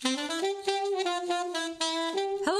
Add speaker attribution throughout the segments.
Speaker 1: Hello,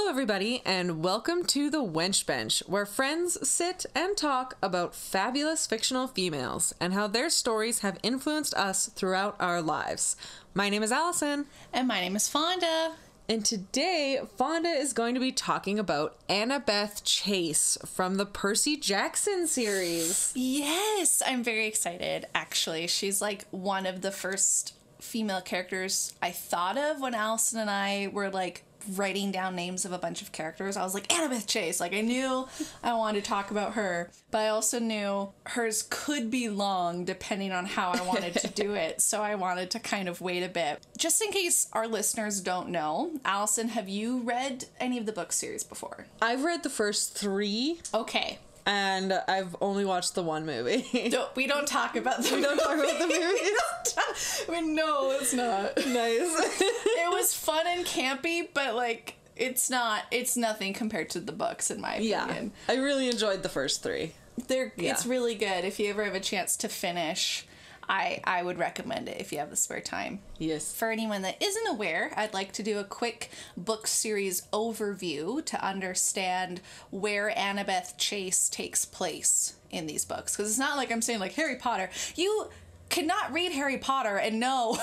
Speaker 1: everybody, and welcome to the Wench Bench, where friends sit and talk about fabulous fictional females and how their stories have influenced us throughout our lives. My name is Alison.
Speaker 2: And my name is Fonda.
Speaker 1: And today, Fonda is going to be talking about Annabeth Chase from the Percy Jackson series.
Speaker 2: Yes, I'm very excited, actually. She's like one of the first female characters I thought of when Alison and I were like writing down names of a bunch of characters. I was like, Annabeth Chase. Like, I knew I wanted to talk about her, but I also knew hers could be long depending on how I wanted to do it. So I wanted to kind of wait a bit. Just in case our listeners don't know, Alison, have you read any of the book series before?
Speaker 1: I've read the first 3.
Speaker 2: Okay.
Speaker 1: And I've only watched the 1 movie.
Speaker 2: We don't talk about the
Speaker 1: We don't talk about the movies?
Speaker 2: No, it's not.
Speaker 1: Nice.
Speaker 2: It was fun and campy, but like it's nothing compared to the books in my opinion.
Speaker 1: Yeah. I really enjoyed the first 3.
Speaker 2: It's really good. If you ever have a chance to finish, I would recommend it if you have the spare time.
Speaker 1: Yes.
Speaker 2: For anyone that isn't aware, I'd like to do a quick book series overview to understand where Annabeth Chase takes place in these books. Because it's not like I'm saying like Harry Potter. You cannot read Harry Potter and know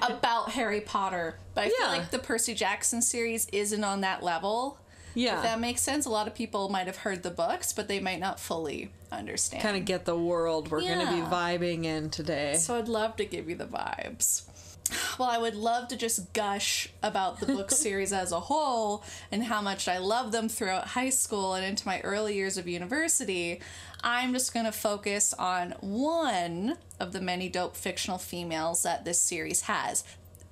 Speaker 2: about Harry Potter. But I feel like the Percy Jackson series isn't on that level. Yeah. If that makes sense. A lot of people might have heard the books, but they might not fully understand.
Speaker 1: Kind of get the world we're going to be vibing in today.
Speaker 2: So I'd love to give you the vibes. Well, I would love to just gush about the book series as a whole and how much I love them throughout high school and into my early years of university. I'm just going to focus on one of the many dope fictional females that this series has.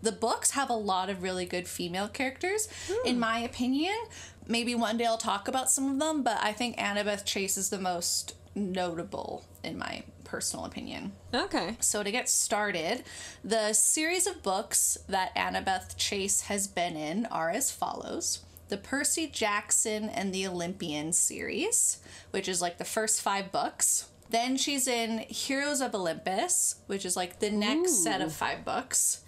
Speaker 2: The books have a lot of really good female characters, in my opinion. Maybe one day I'll talk about some of them, but I think Annabeth Chase is the most notable in my personal opinion.
Speaker 1: Okay.
Speaker 2: So to get started, the series of books that Annabeth Chase has been in are as follows. The Percy Jackson and the Olympian series, which is like the first 5 books. Then she's in Heroes of Olympus, which is like the next set of 5 books.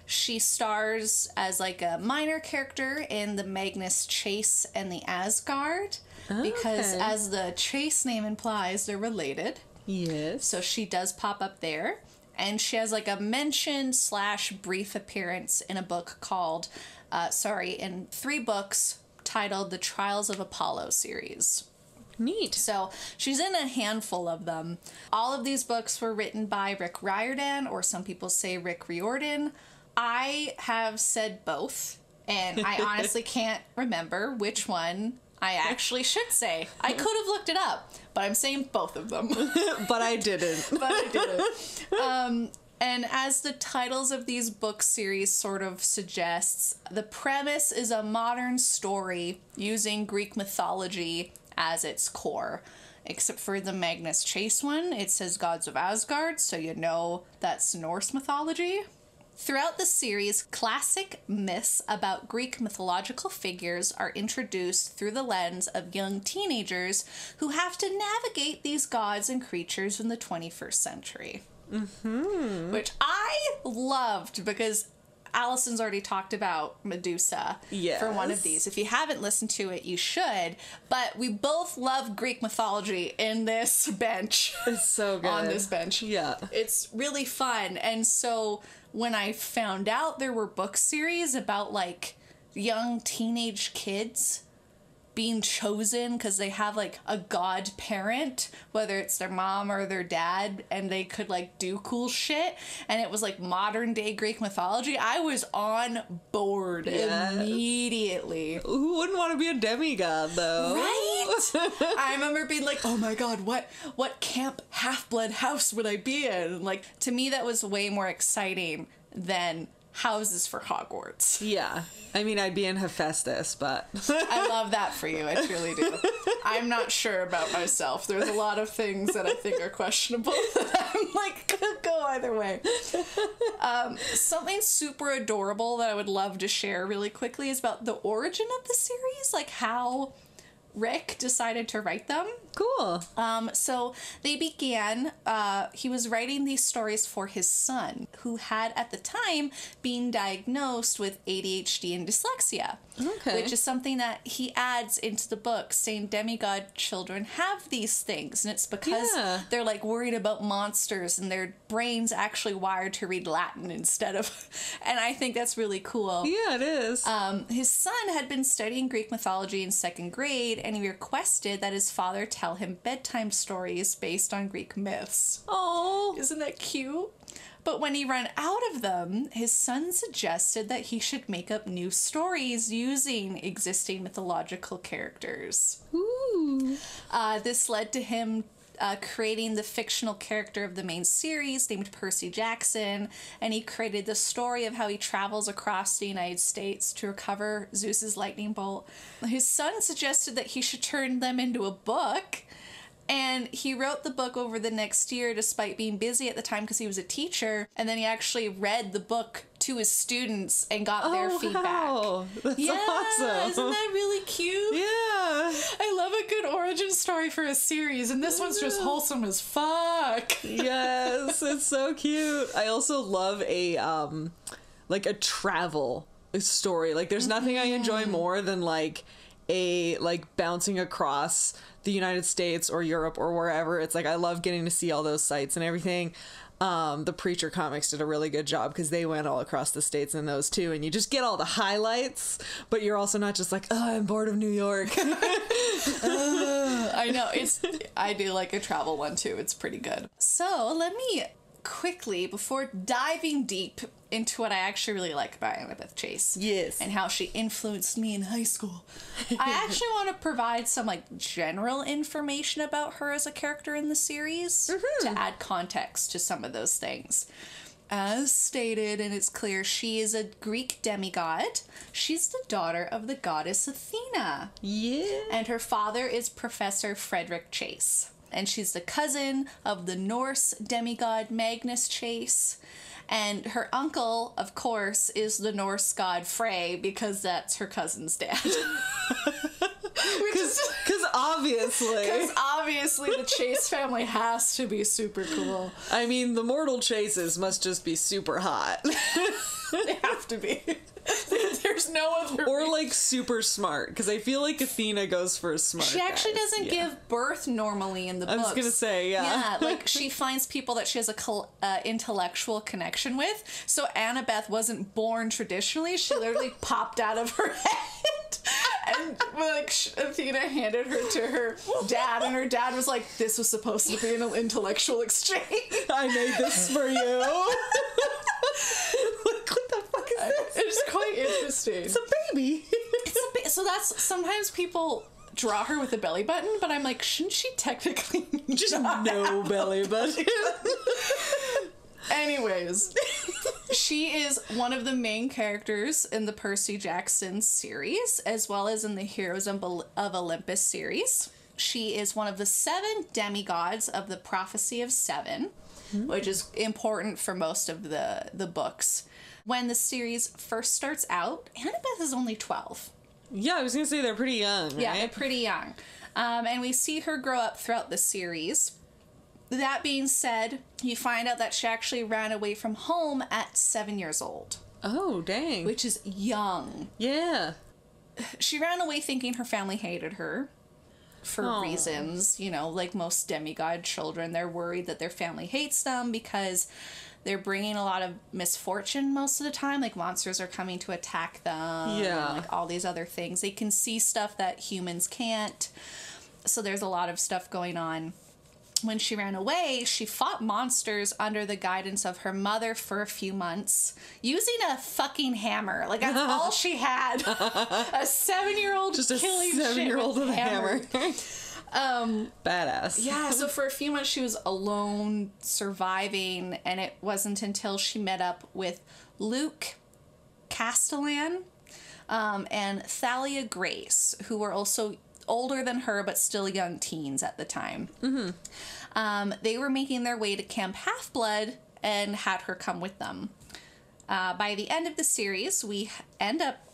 Speaker 2: She stars as like a minor character in the Magnus Chase and the Asgard, because as the Chase name implies, they're related.
Speaker 1: Yes.
Speaker 2: So she does pop up there, and she has like a mention / brief appearance in a book called, in 3 books titled The Trials of Apollo series.
Speaker 1: Neat.
Speaker 2: So she's in a handful of them. All of these books were written by Rick Riordan, or some people say Rick Riordan. I have said both, and I honestly can't remember which one I actually should say. I could have looked it up, but I'm saying both of them.
Speaker 1: But I didn't.
Speaker 2: And as the titles of these book series sort of suggests, the premise is a modern story using Greek mythology as its core. Except for the Magnus Chase one, it says gods of Asgard, so you know that's Norse mythology. Throughout the series, classic myths about Greek mythological figures are introduced through the lens of young teenagers who have to navigate these gods and creatures in the 21st century. Mm-hmm. Which I loved, because Alison's already talked about Medusa for one of these. If you haven't listened to it, you should. But we both love Greek mythology in this bench.
Speaker 1: It's so good.
Speaker 2: On this bench.
Speaker 1: Yeah.
Speaker 2: It's really fun. And so when I found out there were book series about like young teenage kids being chosen because they have like a godparent, whether it's their mom or their dad, and they could like do cool shit, and it was like modern day Greek mythology, I was on board immediately.
Speaker 1: Who wouldn't want to be a demigod though?
Speaker 2: Right? I remember being like, oh my god, what camp Half-Blood house would I be in? Like, to me that was way more exciting than houses for Hogwarts.
Speaker 1: Yeah. I mean, I'd be in Hephaestus, but...
Speaker 2: I love that for you. I truly do. I'm not sure about myself. There's a lot of things that I think are questionable that I'm like, could go either way. Something super adorable that I would love to share really quickly is about the origin of the series. Like, how Rick decided to write them.
Speaker 1: Cool.
Speaker 2: So they began, he was writing these stories for his son, who had at the time been diagnosed with ADHD and dyslexia.
Speaker 1: Okay.
Speaker 2: Which is something that he adds into the book, saying demigod children have these things. And it's because they're like worried about monsters and their brains actually wired to read Latin instead of... And I think that's really cool.
Speaker 1: Yeah, it is.
Speaker 2: His son had been studying Greek mythology in 2nd grade, and he requested that his father tell him bedtime stories based on Greek myths.
Speaker 1: Oh.
Speaker 2: Isn't that cute? But when he ran out of them, his son suggested that he should make up new stories using existing mythological characters.
Speaker 1: Ooh.
Speaker 2: This led to him creating the fictional character of the main series named Percy Jackson, and he created the story of how he travels across the United States to recover Zeus's lightning bolt. His son suggested that he should turn them into a book, and he wrote the book over the next year despite being busy at the time because he was a teacher, and then he actually read the book to his students and got their feedback.
Speaker 1: Wow. That's awesome.
Speaker 2: Isn't that really cute?
Speaker 1: Yeah.
Speaker 2: I love a good origin story for a series, and this one's just wholesome as fuck.
Speaker 1: Yes, it's so cute. I also love a travel story. Like, there's nothing I enjoy more than bouncing across the United States or Europe or wherever. It's like, I love getting to see all those sites and everything. The Preacher comics did a really good job because they went all across the states in those too, and you just get all the highlights, but you're also not just like, oh, I'm bored of New York.
Speaker 2: I know, I do like a travel one too. It's pretty good. So let me quickly, before diving deep into what I actually really like about Annabeth Chase,
Speaker 1: yes,
Speaker 2: and how she influenced me in high school, I actually want to provide some general information about her as a character in the series to add context to some of those things. As stated, and it's clear, she is a Greek demigod. She's the daughter of the goddess Athena.
Speaker 1: Yeah.
Speaker 2: And her father is Professor Frederick Chase. And she's the cousin of the Norse demigod Magnus Chase. And her uncle, of course, is the Norse god Frey, because that's her cousin's dad.
Speaker 1: Because
Speaker 2: obviously the Chase family has to be super cool.
Speaker 1: I mean, the mortal Chases must just be super hot.
Speaker 2: They have to be. There's no other
Speaker 1: or super smart, because I feel like Athena goes for a smart
Speaker 2: She actually
Speaker 1: guys.
Speaker 2: doesn't give birth normally in the books.
Speaker 1: I was gonna say, yeah.
Speaker 2: Yeah, she finds people that she has a intellectual connection with. So Annabeth wasn't born traditionally. She literally popped out of her head. And Athena handed her to her dad, and her dad was like, this was supposed to be an intellectual exchange.
Speaker 1: I made this for you. What the fuck is this?
Speaker 2: It's quite interesting.
Speaker 1: It's a baby.
Speaker 2: So that's, sometimes people draw her with a belly button, but I'm like, shouldn't she technically
Speaker 1: just no belly button?
Speaker 2: Anyways, she is one of the main characters in the Percy Jackson series, as well as in the Heroes of Olympus series. She is one of the 7 demigods of the Prophecy of Seven, which is important for most of the books. When the series first starts out, Annabeth is only 12.
Speaker 1: Yeah, I was gonna say they're pretty young, right?
Speaker 2: Yeah, they're pretty young. And we see her grow up throughout the series. That being said, you find out that she actually ran away from home at 7 years old.
Speaker 1: Oh, dang.
Speaker 2: Which is young.
Speaker 1: Yeah.
Speaker 2: She ran away thinking her family hated her for reasons, like most demigod children. They're worried that their family hates them because they're bringing a lot of misfortune most of the time. Like, monsters are coming to attack them.
Speaker 1: Yeah.
Speaker 2: And, all these other things. They can see stuff that humans can't. So there's a lot of stuff going on. When she ran away, she fought monsters under the guidance of her mother for a few months, using a fucking hammer. That's all she had. A 7-year-old
Speaker 1: just
Speaker 2: killing
Speaker 1: a 7-year-old
Speaker 2: shit
Speaker 1: with a hammer. Badass.
Speaker 2: Yeah, so for a few months she was alone, surviving, and it wasn't until she met up with Luke Castellan and Thalia Grace, who were also older than her but still young teens at the time. They were making their way to Camp Half-Blood and had her come with them. By the end of the series, we end up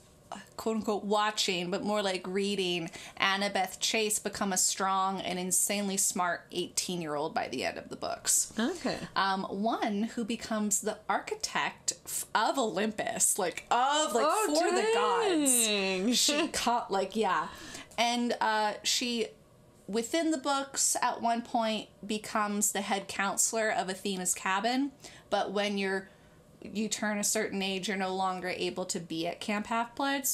Speaker 2: quote-unquote watching, but more like reading Annabeth Chase become a strong and insanely smart 18-year-old by the end of the books.
Speaker 1: Okay.
Speaker 2: One who becomes the architect of Olympus, for the gods. She caught, and she, within the books, at one point becomes the head counselor of Athena's cabin, but when you turn a certain age, you're no longer able to be at Camp Half-Blood,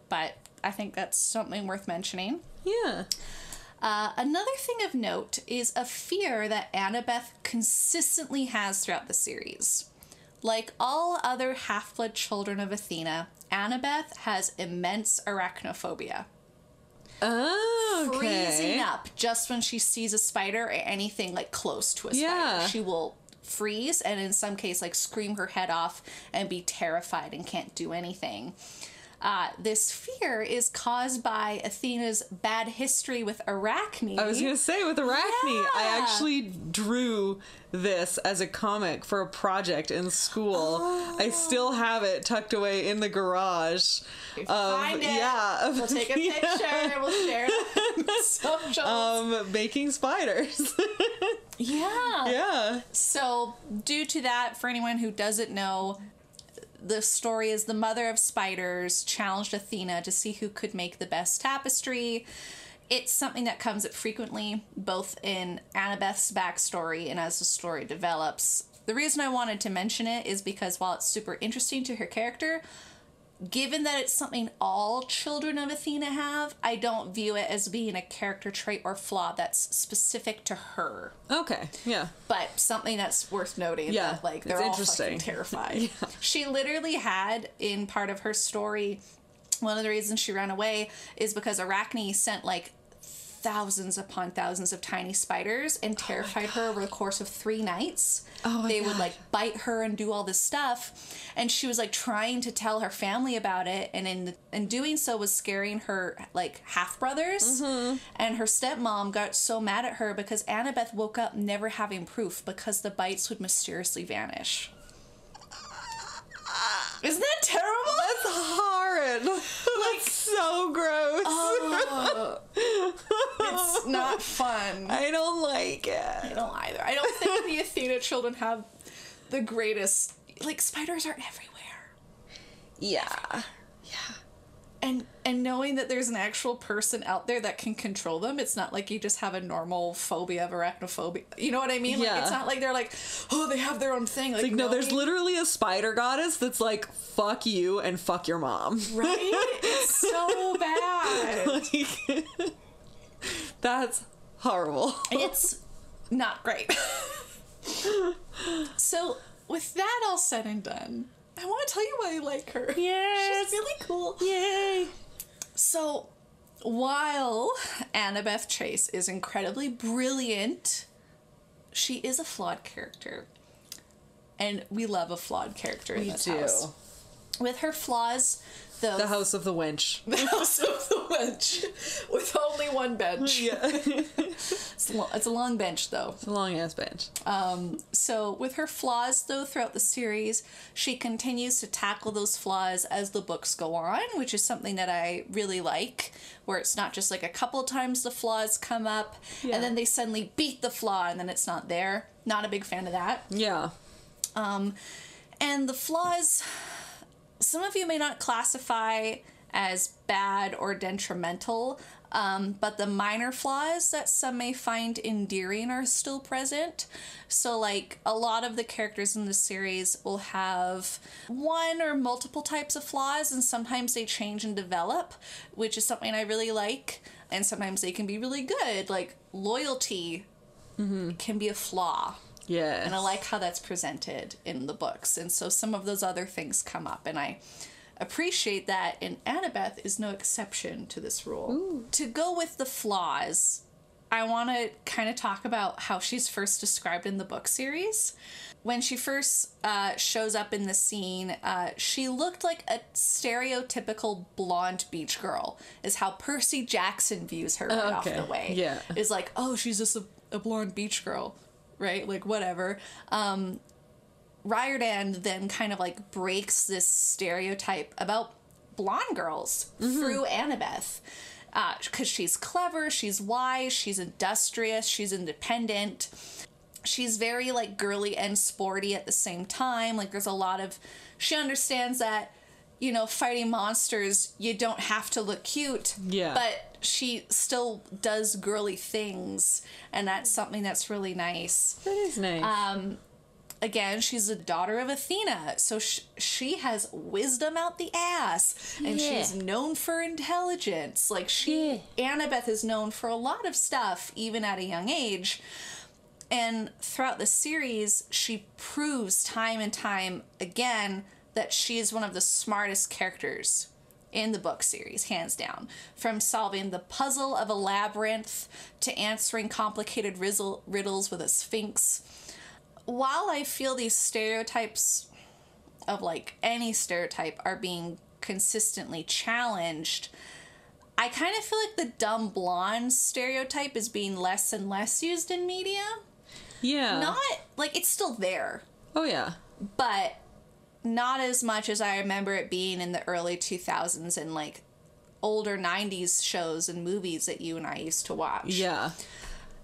Speaker 2: but I think that's something worth mentioning.
Speaker 1: Yeah.
Speaker 2: Another thing of note is a fear that Annabeth consistently has throughout the series. Like all other Half-Blood children of Athena, Annabeth has immense arachnophobia.
Speaker 1: Oh, okay.
Speaker 2: Freezing up just when she sees a spider or anything close to a spider.
Speaker 1: Yeah.
Speaker 2: She will freeze and in some case scream her head off and be terrified and can't do anything. This fear is caused by Athena's bad history with Arachne.
Speaker 1: I was going to say, with Arachne,
Speaker 2: Yeah.
Speaker 1: I actually drew this as a comic for a project in school.
Speaker 2: Oh.
Speaker 1: I still have it tucked away in the garage.
Speaker 2: Find it.
Speaker 1: Yeah.
Speaker 2: We'll take a picture. We'll share it on socials.
Speaker 1: Making spiders.
Speaker 2: Yeah.
Speaker 1: Yeah.
Speaker 2: So, due to that, for anyone who doesn't know, the story is the mother of spiders challenged Athena to see who could make the best tapestry. It's something that comes up frequently, both in Annabeth's backstory and as the story develops. The reason I wanted to mention it is because while it's super interesting to her character, given that it's something all children of Athena have, I don't view it as being a character trait or flaw that's specific to her.
Speaker 1: Okay, yeah.
Speaker 2: But something that's worth noting,
Speaker 1: Yeah,
Speaker 2: that they're
Speaker 1: it's
Speaker 2: all
Speaker 1: interesting.
Speaker 2: fucking terrified.
Speaker 1: Yeah.
Speaker 2: She literally had, in part of her story, one of the reasons she ran away is because Arachne sent thousands upon thousands of tiny spiders and terrified her over the course of 3 nights.
Speaker 1: Oh my
Speaker 2: They
Speaker 1: God.
Speaker 2: would bite her and do all this stuff, and she was trying to tell her family about it, and in doing so was scaring her half brothers.
Speaker 1: Mm-hmm.
Speaker 2: And her stepmom got so mad at her because Annabeth woke up never having proof because the bites would mysteriously vanish. Isn't that terrible?
Speaker 1: That's horrid. That's so gross.
Speaker 2: Oh, it's not fun.
Speaker 1: I don't like it.
Speaker 2: I don't either. I don't think the Athena children have the greatest... spiders are everywhere.
Speaker 1: Yeah. Yeah.
Speaker 2: And knowing that there's an actual person out there that can control them, it's not like you just have a normal phobia of arachnophobia. You know what I mean?
Speaker 1: Yeah.
Speaker 2: It's not like they're they have their own thing.
Speaker 1: No, there's literally a spider goddess that's fuck you and fuck your mom.
Speaker 2: Right? It's so bad.
Speaker 1: That's horrible.
Speaker 2: It's not great. So, with that all said and done, I want to tell you why I like her.
Speaker 1: Yes.
Speaker 2: She's really cool.
Speaker 1: Yay.
Speaker 2: So, while Annabeth Chase is incredibly brilliant, she is a flawed character. And we love a flawed character in this house. With her flaws, though...
Speaker 1: The House of the Wench.
Speaker 2: The House of the Wench. With only one bench.
Speaker 1: Yeah.
Speaker 2: It's a long bench, though.
Speaker 1: It's a long-ass bench.
Speaker 2: So with her flaws, though, throughout the series, she continues to tackle those flaws as the books go on, which is something that I really like, where it's not just a couple times the flaws come up, and then they suddenly beat the flaw, and then it's not there. Not a big fan of that.
Speaker 1: Yeah.
Speaker 2: And the flaws, some of you may not classify as bad or detrimental, but the minor flaws that some may find endearing are still present. So, a lot of the characters in the series will have one or multiple types of flaws, and sometimes they change and develop, which is something I really like. And sometimes they can be really good. Loyalty can be a flaw.
Speaker 1: Yes.
Speaker 2: And I like how that's presented in the books. And so some of those other things come up, and I appreciate that, and Annabeth is no exception to this rule.
Speaker 1: Ooh.
Speaker 2: To go with the flaws, I want to kind of talk about how she's first described in the book series. When she first shows up in the scene, she looked like a stereotypical blonde beach girl, is how Percy Jackson views her right off the way.
Speaker 1: Yeah.
Speaker 2: Is oh, she's just a blonde beach girl, right? Whatever. Riordan then kind of breaks this stereotype about blonde girls through Annabeth. Because she's clever, she's wise, she's industrious, she's independent. She's very, like, girly and sporty at the same time. Like, there's a lot of... She understands that, you know, fighting monsters, you don't have to look cute.
Speaker 1: Yeah.
Speaker 2: But she still does girly things, and that's something that's really nice.
Speaker 1: That is nice.
Speaker 2: Again, she's a daughter of Athena, so she has wisdom out the ass, and she's known for intelligence. Like, Annabeth is known for a lot of stuff, even at a young age. And throughout the series, she proves time and time again that she is one of the smartest characters in the book series, hands down. From solving the puzzle of a labyrinth to answering complicated riddles with a sphinx. While I feel these stereotypes of, like, any stereotype are being consistently challenged, I kind of feel like the dumb blonde stereotype is being less and less used in media.
Speaker 1: Yeah.
Speaker 2: Not, like, it's still there.
Speaker 1: Oh, yeah.
Speaker 2: But not as much as I remember it being in the early 2000s and, like, older 90s shows and movies that you and I used to watch.
Speaker 1: Yeah.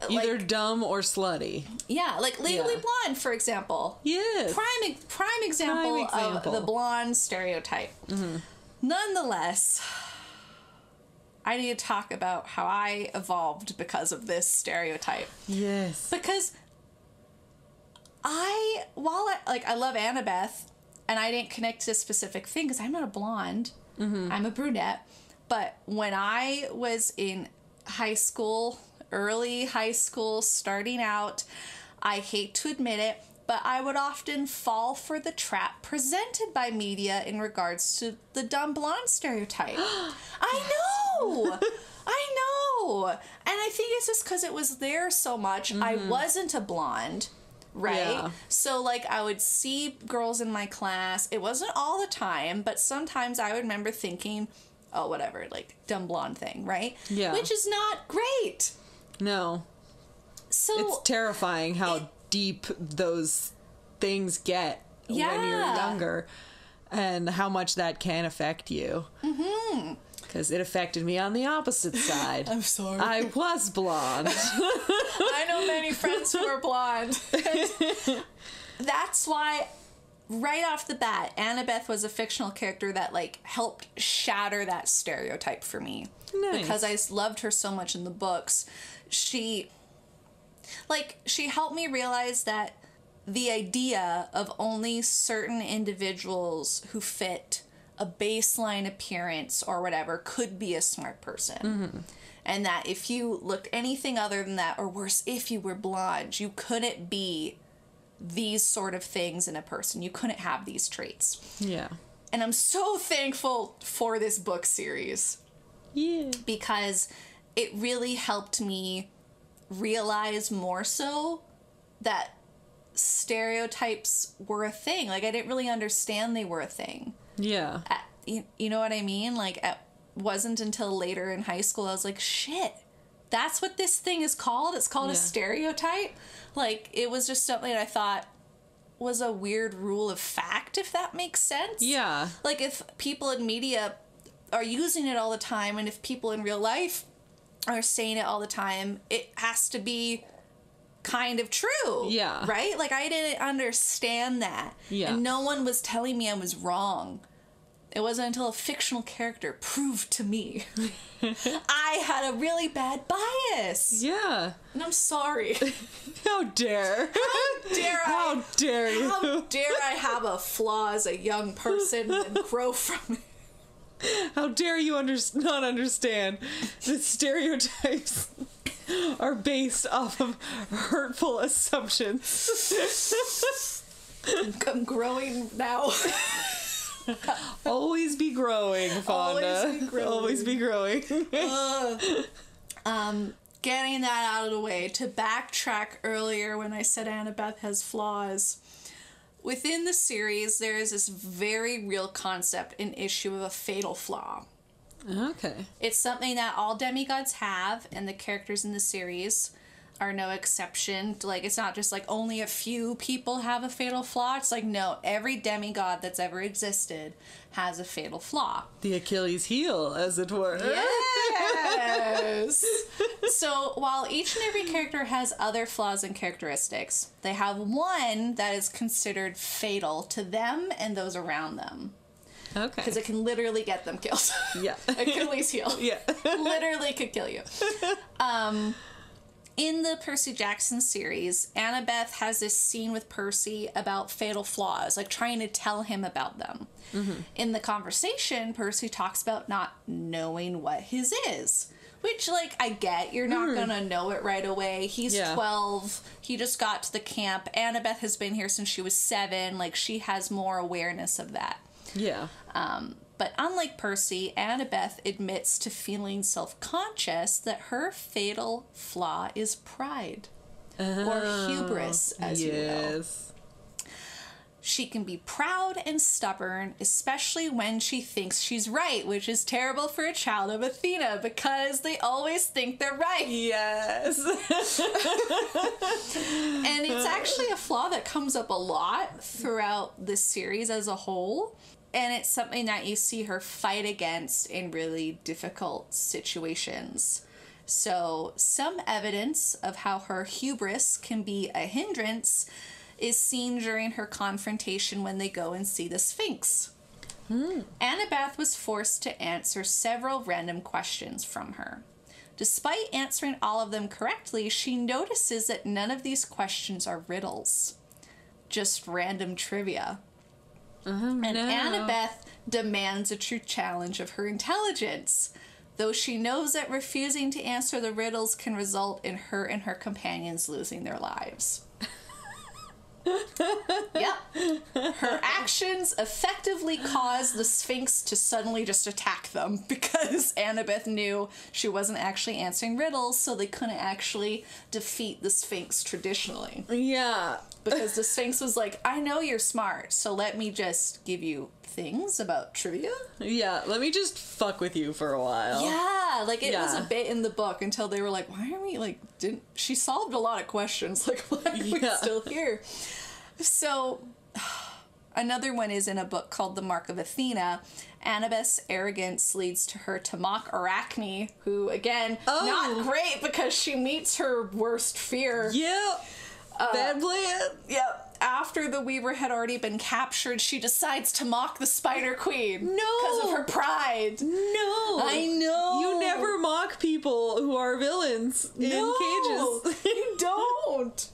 Speaker 1: Either
Speaker 2: like,
Speaker 1: dumb or slutty.
Speaker 2: Yeah, like Legally Blonde, for example.
Speaker 1: Yes.
Speaker 2: Prime example of the blonde stereotype. Mm-hmm. Nonetheless, I need to talk about how I evolved because of this stereotype.
Speaker 1: Yes.
Speaker 2: Because I love Annabeth, and I didn't connect to a specific thing because I'm not a blonde. Mm-hmm. I'm a brunette. But when I was in high school, early high school, starting out, I hate to admit it, but I would often fall for the trap presented by media in regards to the dumb blonde stereotype. I know! I know! And I think it's just because it was there so much. Mm-hmm. I wasn't a blonde, right? Yeah. So, like, I would see girls in my class. It wasn't all the time, but sometimes I would remember thinking, oh, whatever, like, dumb blonde thing, right?
Speaker 1: Yeah.
Speaker 2: Which is not great.
Speaker 1: No.
Speaker 2: So
Speaker 1: it's terrifying how deep those things get when you're younger and how much that can affect you. Mm-hmm. Because it affected me on the opposite side.
Speaker 2: I'm sorry.
Speaker 1: I was blonde.
Speaker 2: I know many friends who are blonde. That's why, right off the bat, Annabeth was a fictional character that, like, helped shatter that stereotype for me. Nice. Because I loved her so much in the books. She helped me realize that the idea of only certain individuals who fit a baseline appearance or whatever could be a smart person. Mm-hmm. And that if you looked anything other than that, or worse, if you were blonde, you couldn't be these sort of things in a person. You couldn't have these traits.
Speaker 1: Yeah.
Speaker 2: And I'm so thankful for this book series.
Speaker 1: Yeah.
Speaker 2: Because it really helped me realize more so that stereotypes were a thing. Like, I didn't really understand they were a thing.
Speaker 1: Yeah.
Speaker 2: You know what I mean? Like, it wasn't until later in high school I was like, shit, that's what this thing is called? It's called a stereotype? Like, it was just something I thought was a weird rule of fact, if that makes sense.
Speaker 1: Yeah.
Speaker 2: Like, if people in media are using it all the time, and if people in real life are saying it all the time, it has to be kind of true. Yeah. Right? Like, I didn't understand that. Yeah. And no one was telling me I was wrong. It wasn't until a fictional character proved to me I had a really bad bias.
Speaker 1: Yeah.
Speaker 2: And I'm sorry.
Speaker 1: How dare.
Speaker 2: How dare I.
Speaker 1: How dare you.
Speaker 2: How dare I have a flaw as a young person and grow from it.
Speaker 1: How dare you not understand that stereotypes are based off of hurtful assumptions.
Speaker 2: I'm growing now.
Speaker 1: Always be growing, Fonda.
Speaker 2: Always be growing.
Speaker 1: Always be growing.
Speaker 2: Getting that out of the way, to backtrack earlier when I said Annabeth has flaws. Within the series, there is this very real concept and issue of a fatal flaw.
Speaker 1: Okay.
Speaker 2: It's something that all demigods have, and the characters in the series. are no exception. Like, it's not just like only a few people have a fatal flaw. It's like, no, every demigod that's ever existed has a fatal flaw.
Speaker 1: The Achilles heel, as it were.
Speaker 2: Yes! So, while each and every character has other flaws and characteristics, they have one that is considered fatal to them and those around them.
Speaker 1: Okay.
Speaker 2: Because it can literally get them killed.
Speaker 1: Yeah.
Speaker 2: Achilles heel.
Speaker 1: Yeah.
Speaker 2: Literally could kill you. In the Percy Jackson series, Annabeth has this scene with Percy about fatal flaws, like trying to tell him about them. Mm-hmm. In the conversation, Percy talks about not knowing what his is. Which, like, I get. You're not gonna know it right away. He's 12. He just got to the camp. Annabeth has been here since she was 7. Like, she has more awareness of that.
Speaker 1: Yeah.
Speaker 2: But unlike Percy, Annabeth admits to feeling self-conscious that her fatal flaw is pride. Or hubris, as you will. She can be proud and stubborn, especially when she thinks she's right, which is terrible for a child of Athena, because they always think they're right.
Speaker 1: Yes.
Speaker 2: And it's actually a flaw that comes up a lot throughout this series as a whole. And it's something that you see her fight against in really difficult situations. So, some evidence of how her hubris can be a hindrance is seen during her confrontation when they go and see the Sphinx. Annabeth was forced to answer several random questions from her. Despite answering all of them correctly, she notices that none of these questions are riddles, just random trivia. And Annabeth demands a true challenge of her intelligence, though she knows that refusing to answer the riddles can result in her and her companions losing their lives. Yep. Her actions effectively caused the Sphinx to suddenly just attack them because Annabeth knew she wasn't actually answering riddles, so they couldn't actually defeat the Sphinx traditionally.
Speaker 1: Yeah.
Speaker 2: Because the Sphinx was like, I know you're smart, so let me just give you things about trivia.
Speaker 1: Yeah, let me just fuck with you for a while.
Speaker 2: Yeah, like it was a bit in the book until they were like, why are we like, she solved a lot of questions, like why are we still here? So, another one is in a book called The Mark of Athena. Annabeth's arrogance leads to her to mock Arachne, who, again, not great because she meets her worst fear.
Speaker 1: Yep. Bad plan.
Speaker 2: Yep. After the Weaver had already been captured, she decides to mock the Spider Queen.
Speaker 1: No!
Speaker 2: Because of her pride.
Speaker 1: No!
Speaker 2: I know!
Speaker 1: You never mock people who are villains in cages.
Speaker 2: You don't!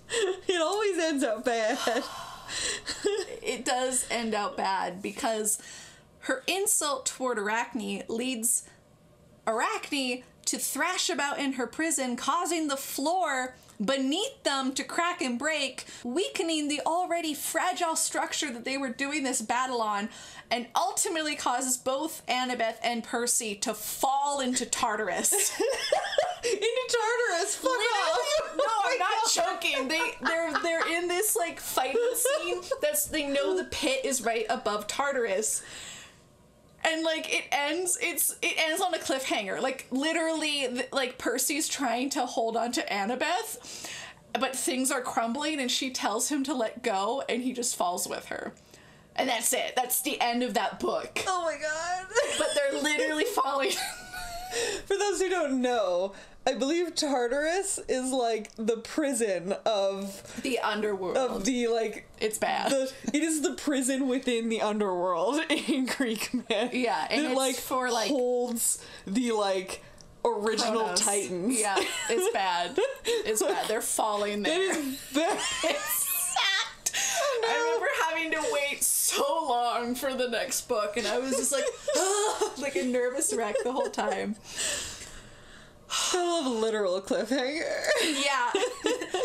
Speaker 1: It always ends up bad.
Speaker 2: It does end out bad because her insult toward Arachne leads Arachne to thrash about in her prison, causing the floor beneath them to crack and break, weakening the already fragile structure that they were doing this battle on, and ultimately causes both Annabeth and Percy to fall into Tartarus.
Speaker 1: Into Tartarus? Fuck off!
Speaker 2: No, I'm not joking. They're in this like fighting scene they know the pit is right above Tartarus. And, like, it ends on a cliffhanger. Like, literally, like, Percy's trying to hold on to Annabeth, but things are crumbling, and she tells him to let go, and he just falls with her. And that's it. That's the end of that book.
Speaker 1: Oh my god.
Speaker 2: But they're literally falling.
Speaker 1: For those who don't know, I believe Tartarus is like the prison of
Speaker 2: the underworld.
Speaker 1: Of the like,
Speaker 2: it's bad.
Speaker 1: It is the prison within the underworld in Greek myth.
Speaker 2: Yeah, and it's
Speaker 1: like
Speaker 2: for like
Speaker 1: holds the like original
Speaker 2: Chronos.
Speaker 1: Titans.
Speaker 2: Yeah, it's bad. It's bad. They're falling there.
Speaker 1: It is bad.
Speaker 2: It's sad. I remember having to wait so long for the next book, and I was just like, like a nervous wreck the whole time.
Speaker 1: I love a literal cliffhanger.
Speaker 2: Yeah.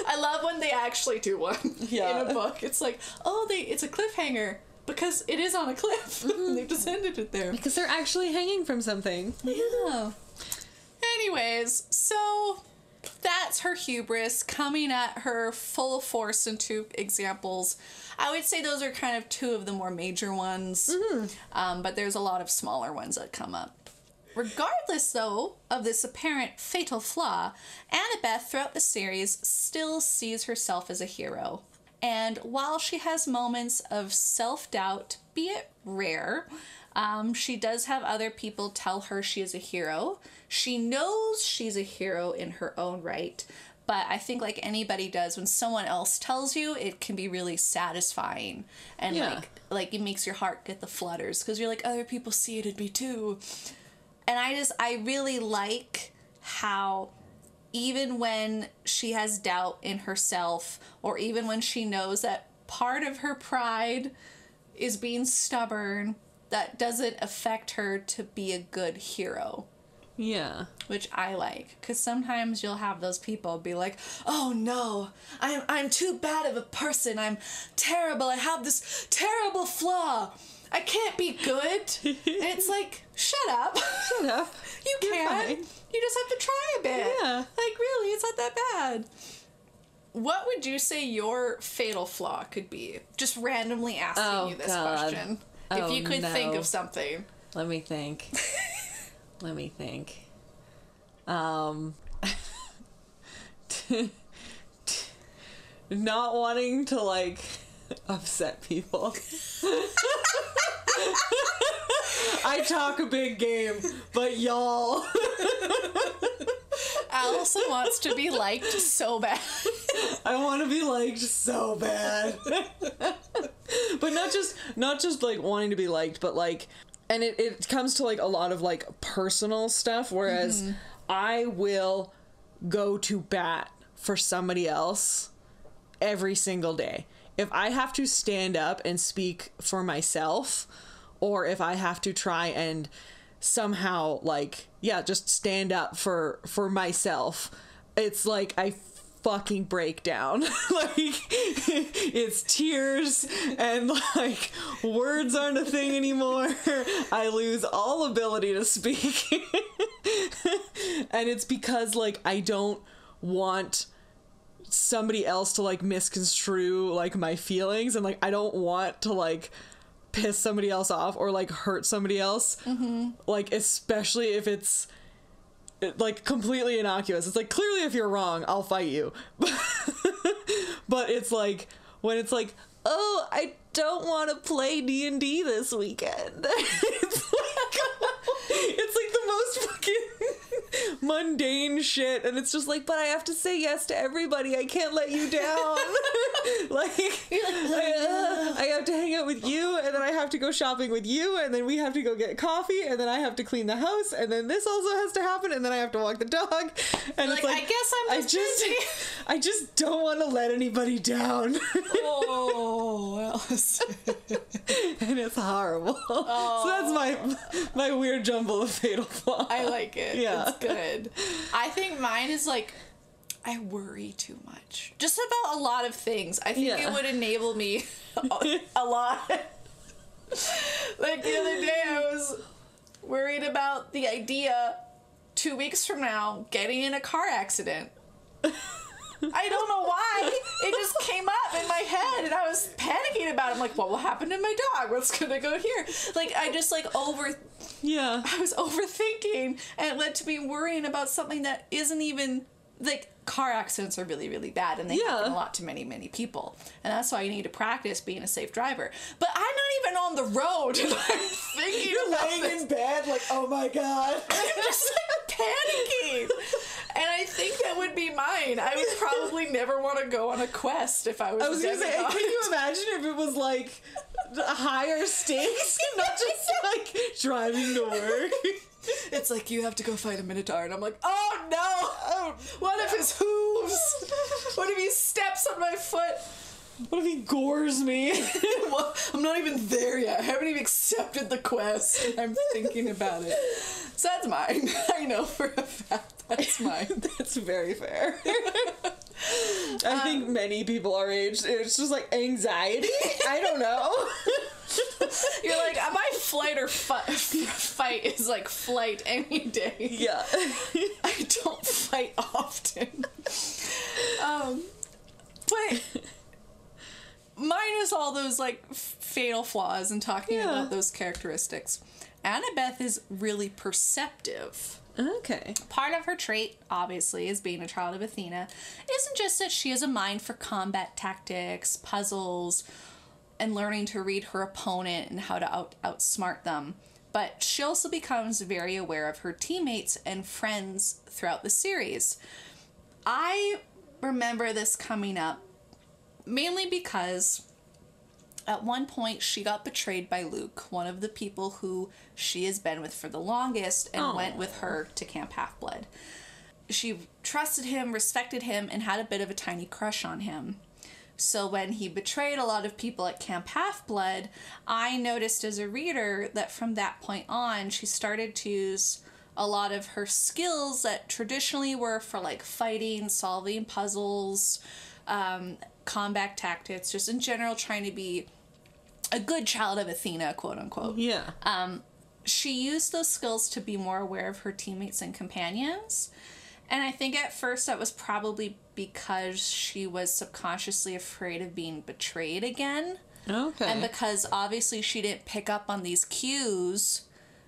Speaker 2: I love when they actually do one in a book. It's like, it's a cliffhanger because it is on a cliff. They've just ended it there.
Speaker 1: Because they're actually hanging from something.
Speaker 2: Yeah. Anyways, so that's her hubris coming at her full force in 2 examples. I would say those are kind of 2 of the more major ones. But there's a lot of smaller ones that come up. Regardless, though, of this apparent fatal flaw, Annabeth throughout the series still sees herself as a hero. And while she has moments of self-doubt, be it rare, she does have other people tell her she is a hero. She knows she's a hero in her own right, but I think like anybody does, when someone else tells you, it can be really satisfying. And like it makes your heart get the flutters, because you're like, other people see it in me too. And I really like how even when she has doubt in herself, or even when she knows that part of her pride is being stubborn, that doesn't affect her to be a good hero.
Speaker 1: Yeah.
Speaker 2: Which I like, because sometimes you'll have those people be like, oh no, I'm too bad of a person, I'm terrible, I have this terrible flaw, I can't be good. And it's like, shut up.
Speaker 1: Shut up.
Speaker 2: You're can. Fine. You just have to try a bit.
Speaker 1: Yeah.
Speaker 2: Like, really, it's not that bad. What would you say your fatal flaw could be? Just randomly asking you this question. If you could think of something.
Speaker 1: Let me think. Not wanting to, like, upset people. I talk a big game, but y'all.
Speaker 2: Alison wants to be liked so bad.
Speaker 1: I want to be liked so bad. But not just like wanting to be liked, but like, and it comes to like a lot of like personal stuff, whereas I will go to bat for somebody else every single day. If I have to stand up and speak for myself, or if I have to try and somehow like, just stand up for myself, it's like I fucking break down. Like, it's tears and like words aren't a thing anymore. I lose all ability to speak. And it's because like I don't want somebody else to like misconstrue like my feelings, and like I don't want to like piss somebody else off or like hurt somebody else. Like, especially if it's like completely innocuous. It's like, clearly if you're wrong, I'll fight you. But it's like when it's like, oh, I don't want to play D&D this weekend. It's like the most fucking mundane shit, and it's just like, but I have to say yes to everybody. I can't let you down. Like, I have to hang out with you, and then I have to go shopping with you, and then we have to go get coffee, and then I have to clean the house, and then this also has to happen, and then I have to walk the dog. And it's like,
Speaker 2: I guess I'm busy.
Speaker 1: I just don't want to let anybody down.
Speaker 2: Oh, Alison.
Speaker 1: And it's horrible. Oh. So that's my weird jumble of fatal flaw.
Speaker 2: I like it.
Speaker 1: Yeah.
Speaker 2: It's good. I think mine is like, I worry too much. Just about a lot of things. I think it would enable me a lot. Like the other day I was worried about the idea 2 weeks from now getting in a car accident. I don't know why. It just came up in my head, and I was panicking about it. I'm like, what will happen to my dog? What's gonna go here? Like, I just like I was overthinking, and it led to me worrying about something that isn't even, like, car accidents are really, really bad, and they happen a lot to many, many people. And that's why you need to practice being a safe driver. But I'm not even on the road, and I'm thinking
Speaker 1: You're laying in bed like, oh my god.
Speaker 2: I'm just like panicking. And I think that would be mine. I would probably never want to go on a quest if I was
Speaker 1: gonna say, can you imagine if it was like higher stakes, not just like driving to work?
Speaker 2: It's like, you have to go fight a minotaur, and I'm like, oh no! What if his hooves? What if he steps on my foot?
Speaker 1: What if he gores me?
Speaker 2: Well, I'm not even there yet. I haven't even accepted the quest. I'm thinking about it. So that's mine. I know for a fact that's mine.
Speaker 1: That's very fair. I think many people our age, it's just like anxiety. I don't know.
Speaker 2: You're like, my flight or fight is like flight any day.
Speaker 1: Yeah.
Speaker 2: I don't fight often. But mine is all those like fatal flaws and talking about those characteristics. Annabeth is really perceptive.
Speaker 1: Okay.
Speaker 2: Part of her trait, obviously, as being a child of Athena, isn't just that she has a mind for combat tactics, puzzles, and learning to read her opponent and how to outsmart them, but she also becomes very aware of her teammates and friends throughout the series. I remember this coming up mainly because at one point she got betrayed by Luke, one of the people who she has been with for the longest, and went with her to Camp Half-Blood. She trusted him, respected him, and had a bit of a tiny crush on him. So when he betrayed a lot of people at Camp Half-Blood, I noticed as a reader that from that point on, she started to use a lot of her skills that traditionally were for like fighting, solving puzzles, combat tactics, just in general trying to be a good child of Athena, quote unquote.
Speaker 1: Yeah.
Speaker 2: She used those skills to be more aware of her teammates and companions. And I think at first that was probably because she was subconsciously afraid of being betrayed again.
Speaker 1: Okay.
Speaker 2: And because obviously she didn't pick up on these cues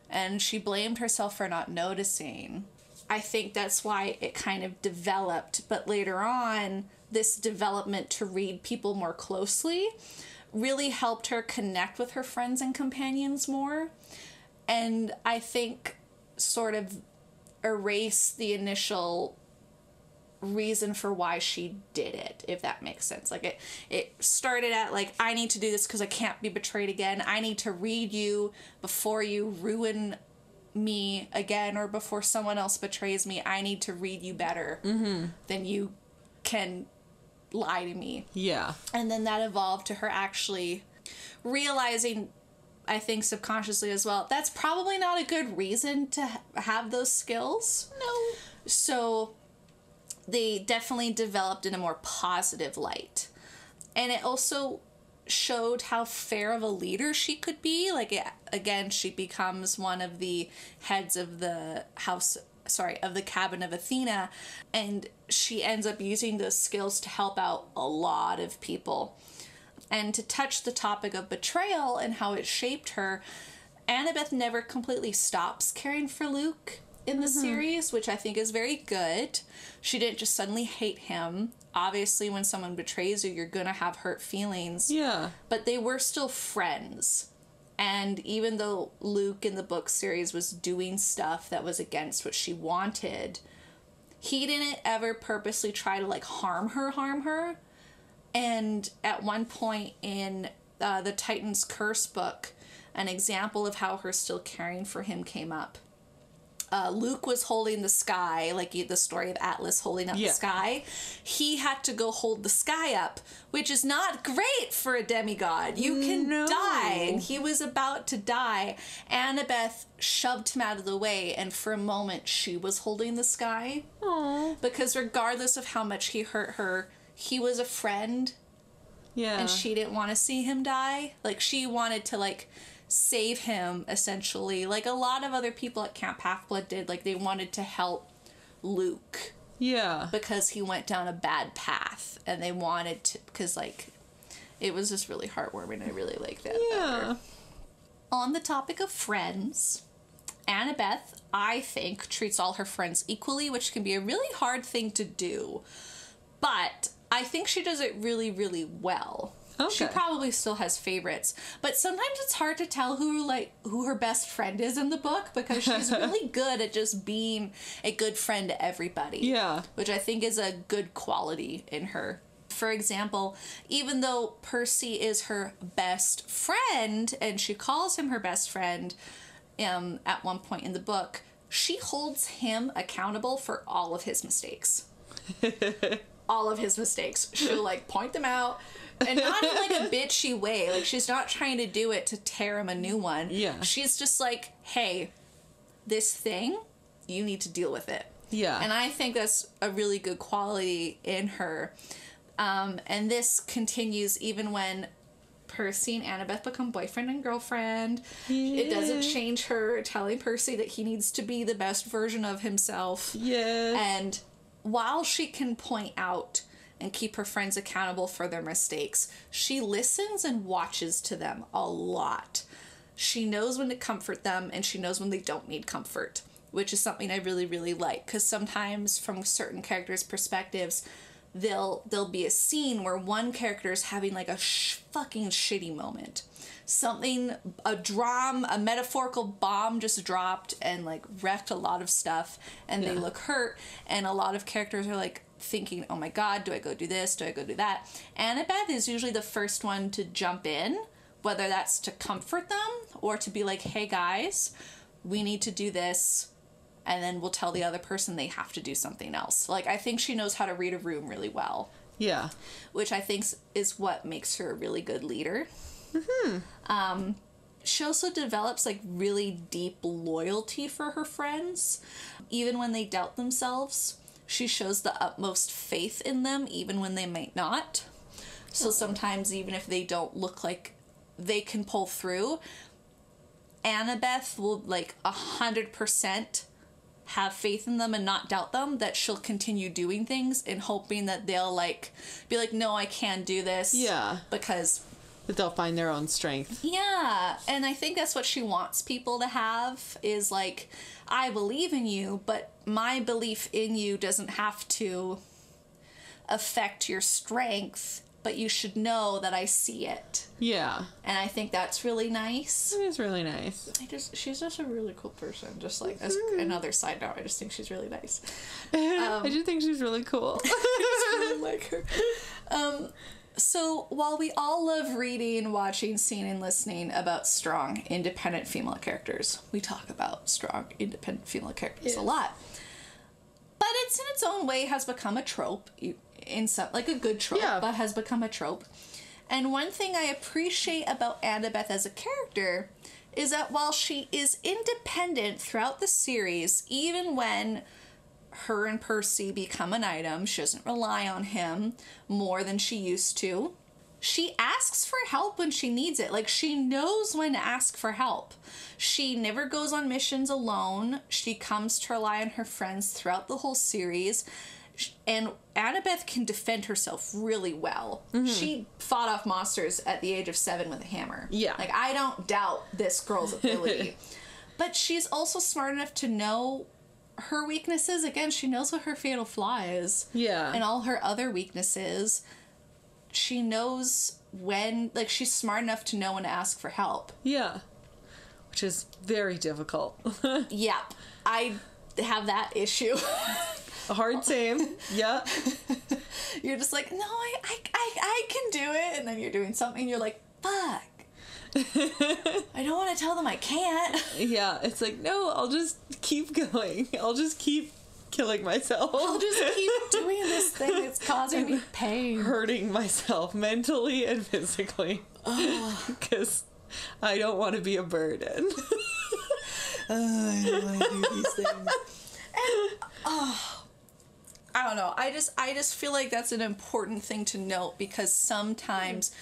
Speaker 2: and she blamed herself for not noticing. I think that's why it kind of developed. But later on, this development to read people more closely really helped her connect with her friends and companions more. And I think sort of erase the initial reason for why she did it, if that makes sense. Like it started at like, I need to do this because I can't be betrayed again. I need to read you before you ruin me again, or before someone else betrays me. I need to read you better than you can lie to me.
Speaker 1: Yeah.
Speaker 2: And then that evolved to her actually realizing, I think subconsciously as well, that's probably not a good reason to have those skills.
Speaker 1: No.
Speaker 2: So they definitely developed in a more positive light. And it also showed how fair of a leader she could be. Like, again, she becomes one of the heads of the of the cabin of Athena, and she ends up using those skills to help out a lot of people. And to touch the topic of betrayal and how it shaped her, Annabeth never completely stops caring for Luke in the series, which I think is very good. She didn't just suddenly hate him. Obviously, when someone betrays you, you're gonna have hurt feelings.
Speaker 1: Yeah.
Speaker 2: But they were still friends. And even though Luke in the book series was doing stuff that was against what she wanted, he didn't ever purposely try to like harm her. And at one point in the Titan's Curse book, an example of how her still caring for him came up. Luke was holding the sky, like the story of Atlas holding up the sky. He had to go hold the sky up, which is not great for a demigod. You can die, and he was about to die. Annabeth shoved him out of the way, and for a moment she was holding the sky.
Speaker 1: Aww.
Speaker 2: Because regardless of how much he hurt her, he was a friend.
Speaker 1: Yeah.
Speaker 2: And she didn't want to see him die. Like, she wanted to, like, save him, essentially. Like, a lot of other people at Camp Half-Blood did. Like, they wanted to help Luke.
Speaker 1: Yeah.
Speaker 2: Because he went down a bad path. And they wanted to... Because, like, it was just really heartwarming. I really like that.
Speaker 1: Yeah.
Speaker 2: Better. On the topic of friends, Annabeth, I think, treats all her friends equally, which can be a really hard thing to do. But I think she does it really, really well. Okay. She probably still has favorites, but sometimes it's hard to tell who her best friend is in the book, because she's really good at just being a good friend to everybody. Yeah. Which I think is a good quality in her. For example, even though Percy is her best friend, and she calls him her best friend at one point in the book, she holds him accountable for all of his mistakes. All of his mistakes. She'll, like, point them out. And not in, like, a bitchy way. Like, she's not trying to do it to tear him a new one. Yeah. She's just like, hey, this thing, you need to deal with it. Yeah. And I think that's a really good quality in her. And this continues even when Percy and Annabeth become boyfriend and girlfriend. Yeah. It doesn't change her telling Percy that he needs to be the best version of himself. Yeah. And while she can point out and keep her friends accountable for their mistakes, she listens and watches to them a lot. she knows when to comfort them and she knows when they don't need comfort, which is something I really, really like. Because sometimes from certain characters' perspectives, there'll be a scene where one character is having like a fucking shitty moment. A metaphorical bomb just dropped and like wrecked a lot of stuff, and they look hurt, and a lot of characters are like thinking, oh my god, do I go do this? Do I go do that? Annabeth is usually the first one to jump in, whether that's to comfort them or to be like, hey guys, we need to do this, and then we'll tell the other person they have to do something else. Like, I think she knows how to read a room really well. Yeah. Which I think is what makes her a really good leader. Mm-hmm. She also develops like really deep loyalty for her friends. Even when they doubt themselves, she shows the utmost faith in them, even when they might not. So sometimes, even if they don't look like they can pull through, Annabeth will like 100% have faith in them and not doubt them, that she'll continue doing things and hoping that they'll like be like, no, I can't do this. Yeah. Because
Speaker 1: that they'll find their own strength.
Speaker 2: Yeah. And I think that's what she wants people to have, is like, I believe in you, but my belief in you doesn't have to affect your strength, but you should know that I see it. Yeah. And I think that's really nice.
Speaker 1: It is really nice.
Speaker 2: She's just a really cool person. Just like, as another side note, I just think she's really nice.
Speaker 1: I do think she's really cool.
Speaker 2: I just really like her. So, while we all love reading, watching, seeing, and listening about strong, independent female characters, we talk about strong, independent female characters a lot. But it's in its own way has become a trope, in some, like a good trope, but has become a trope. And one thing I appreciate about Annabeth as a character is that while she is independent throughout the series, even when her and Percy become an item, she doesn't rely on him more than she used to. She asks for help when she needs it. Like, she knows when to ask for help. She never goes on missions alone. She comes to rely on her friends throughout the whole series. And Annabeth can defend herself really well. Mm-hmm. She fought off monsters at the age of 7 with a hammer. Yeah. Like, I don't doubt this girl's ability. But she's also smart enough to know her weaknesses. Again, she knows what her fatal flaw is. Yeah. And all her other weaknesses. She knows when, like, she's smart enough to know when to ask for help.
Speaker 1: Yeah. Which is very difficult.
Speaker 2: Yeah. I have that issue.
Speaker 1: A hard same. Yeah.
Speaker 2: You're just like, no, I can do it. And then you're doing something, you're like, fuck. I don't want to tell them I can't.
Speaker 1: Yeah, it's like, no, I'll just keep going. I'll just keep killing myself.
Speaker 2: I'll just keep doing this thing that's causing me pain.
Speaker 1: Hurting myself mentally and physically. Because I don't want to be a burden. I don't want to do these things.
Speaker 2: And, I don't know. I just feel like that's an important thing to note, because sometimes,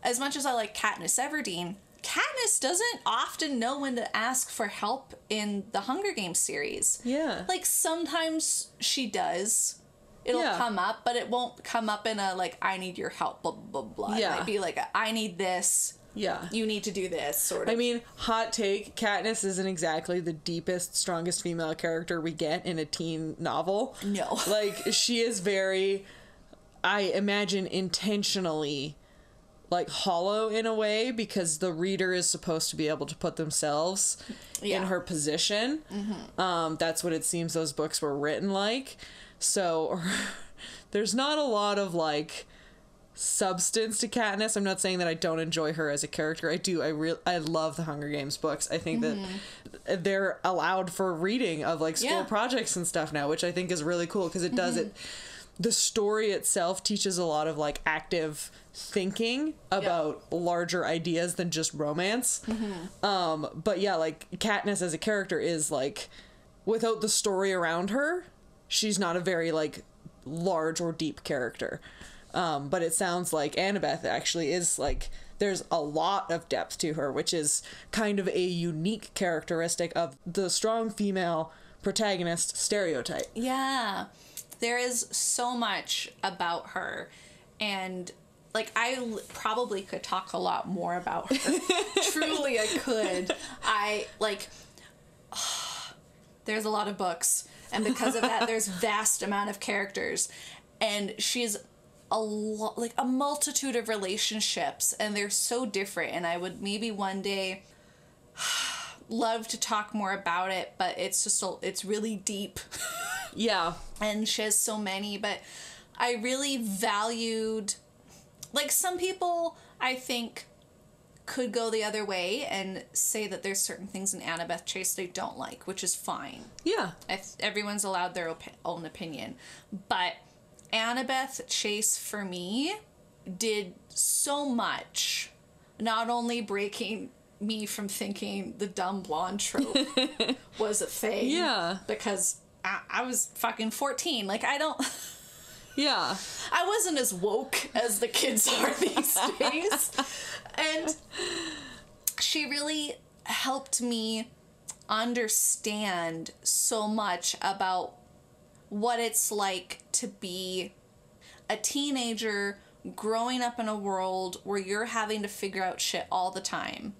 Speaker 2: as much as I like Katniss Everdeen, Katniss doesn't often know when to ask for help in the Hunger Games series. Yeah. Like, sometimes she does. It'll come up, but it won't come up in a, like, I need your help, blah, blah, blah. Yeah. It might be like, I need this. Yeah. You need to do this, sort of.
Speaker 1: I mean, hot take, Katniss isn't exactly the deepest, strongest female character we get in a teen novel. No. Like, she is very, I imagine, intentionally, like, hollow in a way, because the reader is supposed to be able to put themselves in her position. Mm-hmm. That's what it seems those books were written like. So there's not a lot of, like, substance to Katniss. I'm not saying that I don't enjoy her as a character. I do. I love the Hunger Games books. I think that they're allowed for reading of, like, school projects and stuff now, which I think is really cool, because it does it. The story itself teaches a lot of, like, active thinking about larger ideas than just romance. But yeah, like, Katniss as a character is, like, without the story around her, she's not a very, like, large or deep character. But it sounds like Annabeth actually is, like, there's a lot of depth to her, which is kind of a unique characteristic of the strong female protagonist stereotype.
Speaker 2: Yeah. There is so much about her, and like, probably could talk a lot more about her. Truly, I could. There's a lot of books, and because of that, there's vast amount of characters, and she's a multitude of relationships, and they're so different, and I would maybe one day love to talk more about it, but it's just it's really deep.
Speaker 1: Yeah.
Speaker 2: And she has so many, but I really valued, like, some people I think could go the other way and say that there's certain things in Annabeth Chase they don't like, which is fine.
Speaker 1: Yeah.
Speaker 2: Everyone's allowed their own opinion. But Annabeth Chase, for me, did so much, not only breaking me from thinking the dumb blonde trope was a thing.
Speaker 1: Yeah.
Speaker 2: Because I was fucking 14. Like,
Speaker 1: Yeah.
Speaker 2: I wasn't as woke as the kids are these days. And she really helped me understand so much about what it's like to be a teenager growing up in a world where you're having to figure out shit all the time.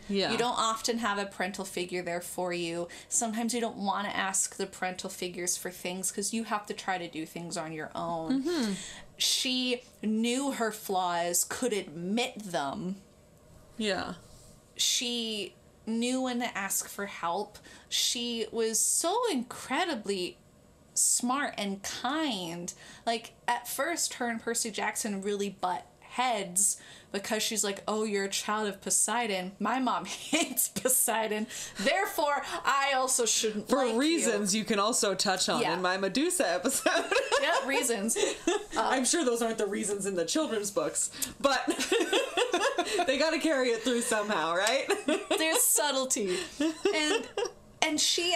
Speaker 1: Yeah.
Speaker 2: You don't often have a parental figure there for you. Sometimes you don't want to ask the parental figures for things because you have to try to do things on your own. Mm-hmm. She knew her flaws, could admit them.
Speaker 1: Yeah.
Speaker 2: She knew when to ask for help. She was so incredibly smart and kind. Like, at first, her and Percy Jackson really butt heads because she's like, oh, you're a child of Poseidon. My mom hates Poseidon. Therefore, I also shouldn't
Speaker 1: For
Speaker 2: like
Speaker 1: reasons you can also touch on in my Medusa episode.
Speaker 2: Yeah, reasons.
Speaker 1: I'm sure those aren't the reasons in the children's books, but they gotta carry it through somehow, right?
Speaker 2: There's subtlety. And she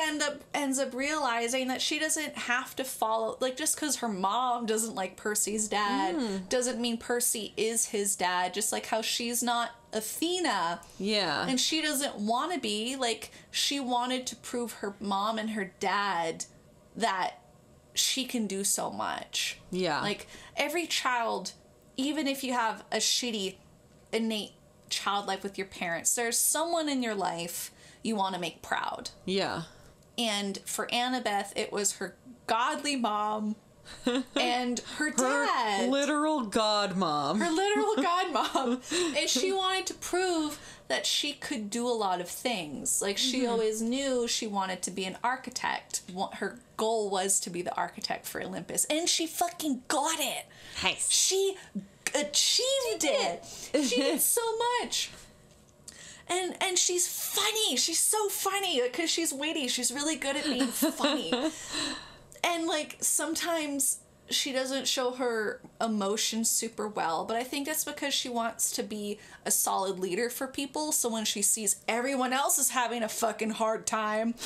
Speaker 2: ends up realizing that she doesn't have to follow, like, just because her mom doesn't like Percy's dad doesn't mean Percy is his dad, just like how she's not Athena.
Speaker 1: Yeah.
Speaker 2: And she doesn't want to be, like, she wanted to prove her mom and her dad that she can do so much.
Speaker 1: Yeah.
Speaker 2: Like, every child, even if you have a shitty, innate child life with your parents, there's someone in your life you want to make proud.
Speaker 1: Yeah.
Speaker 2: And for Annabeth, it was her godly mom and her dad.
Speaker 1: Her literal god mom.
Speaker 2: Her literal god mom. And she wanted to prove that she could do a lot of things. Like, she always knew she wanted to be an architect. Her goal was to be the architect for Olympus. And she fucking got it.
Speaker 1: Nice.
Speaker 2: She achieved it. She did so much. And she's funny. She's so funny because she's witty. She's really good at being funny. And, like, sometimes she doesn't show her emotions super well, but I think that's because she wants to be a solid leader for people. So when she sees everyone else is having a fucking hard time,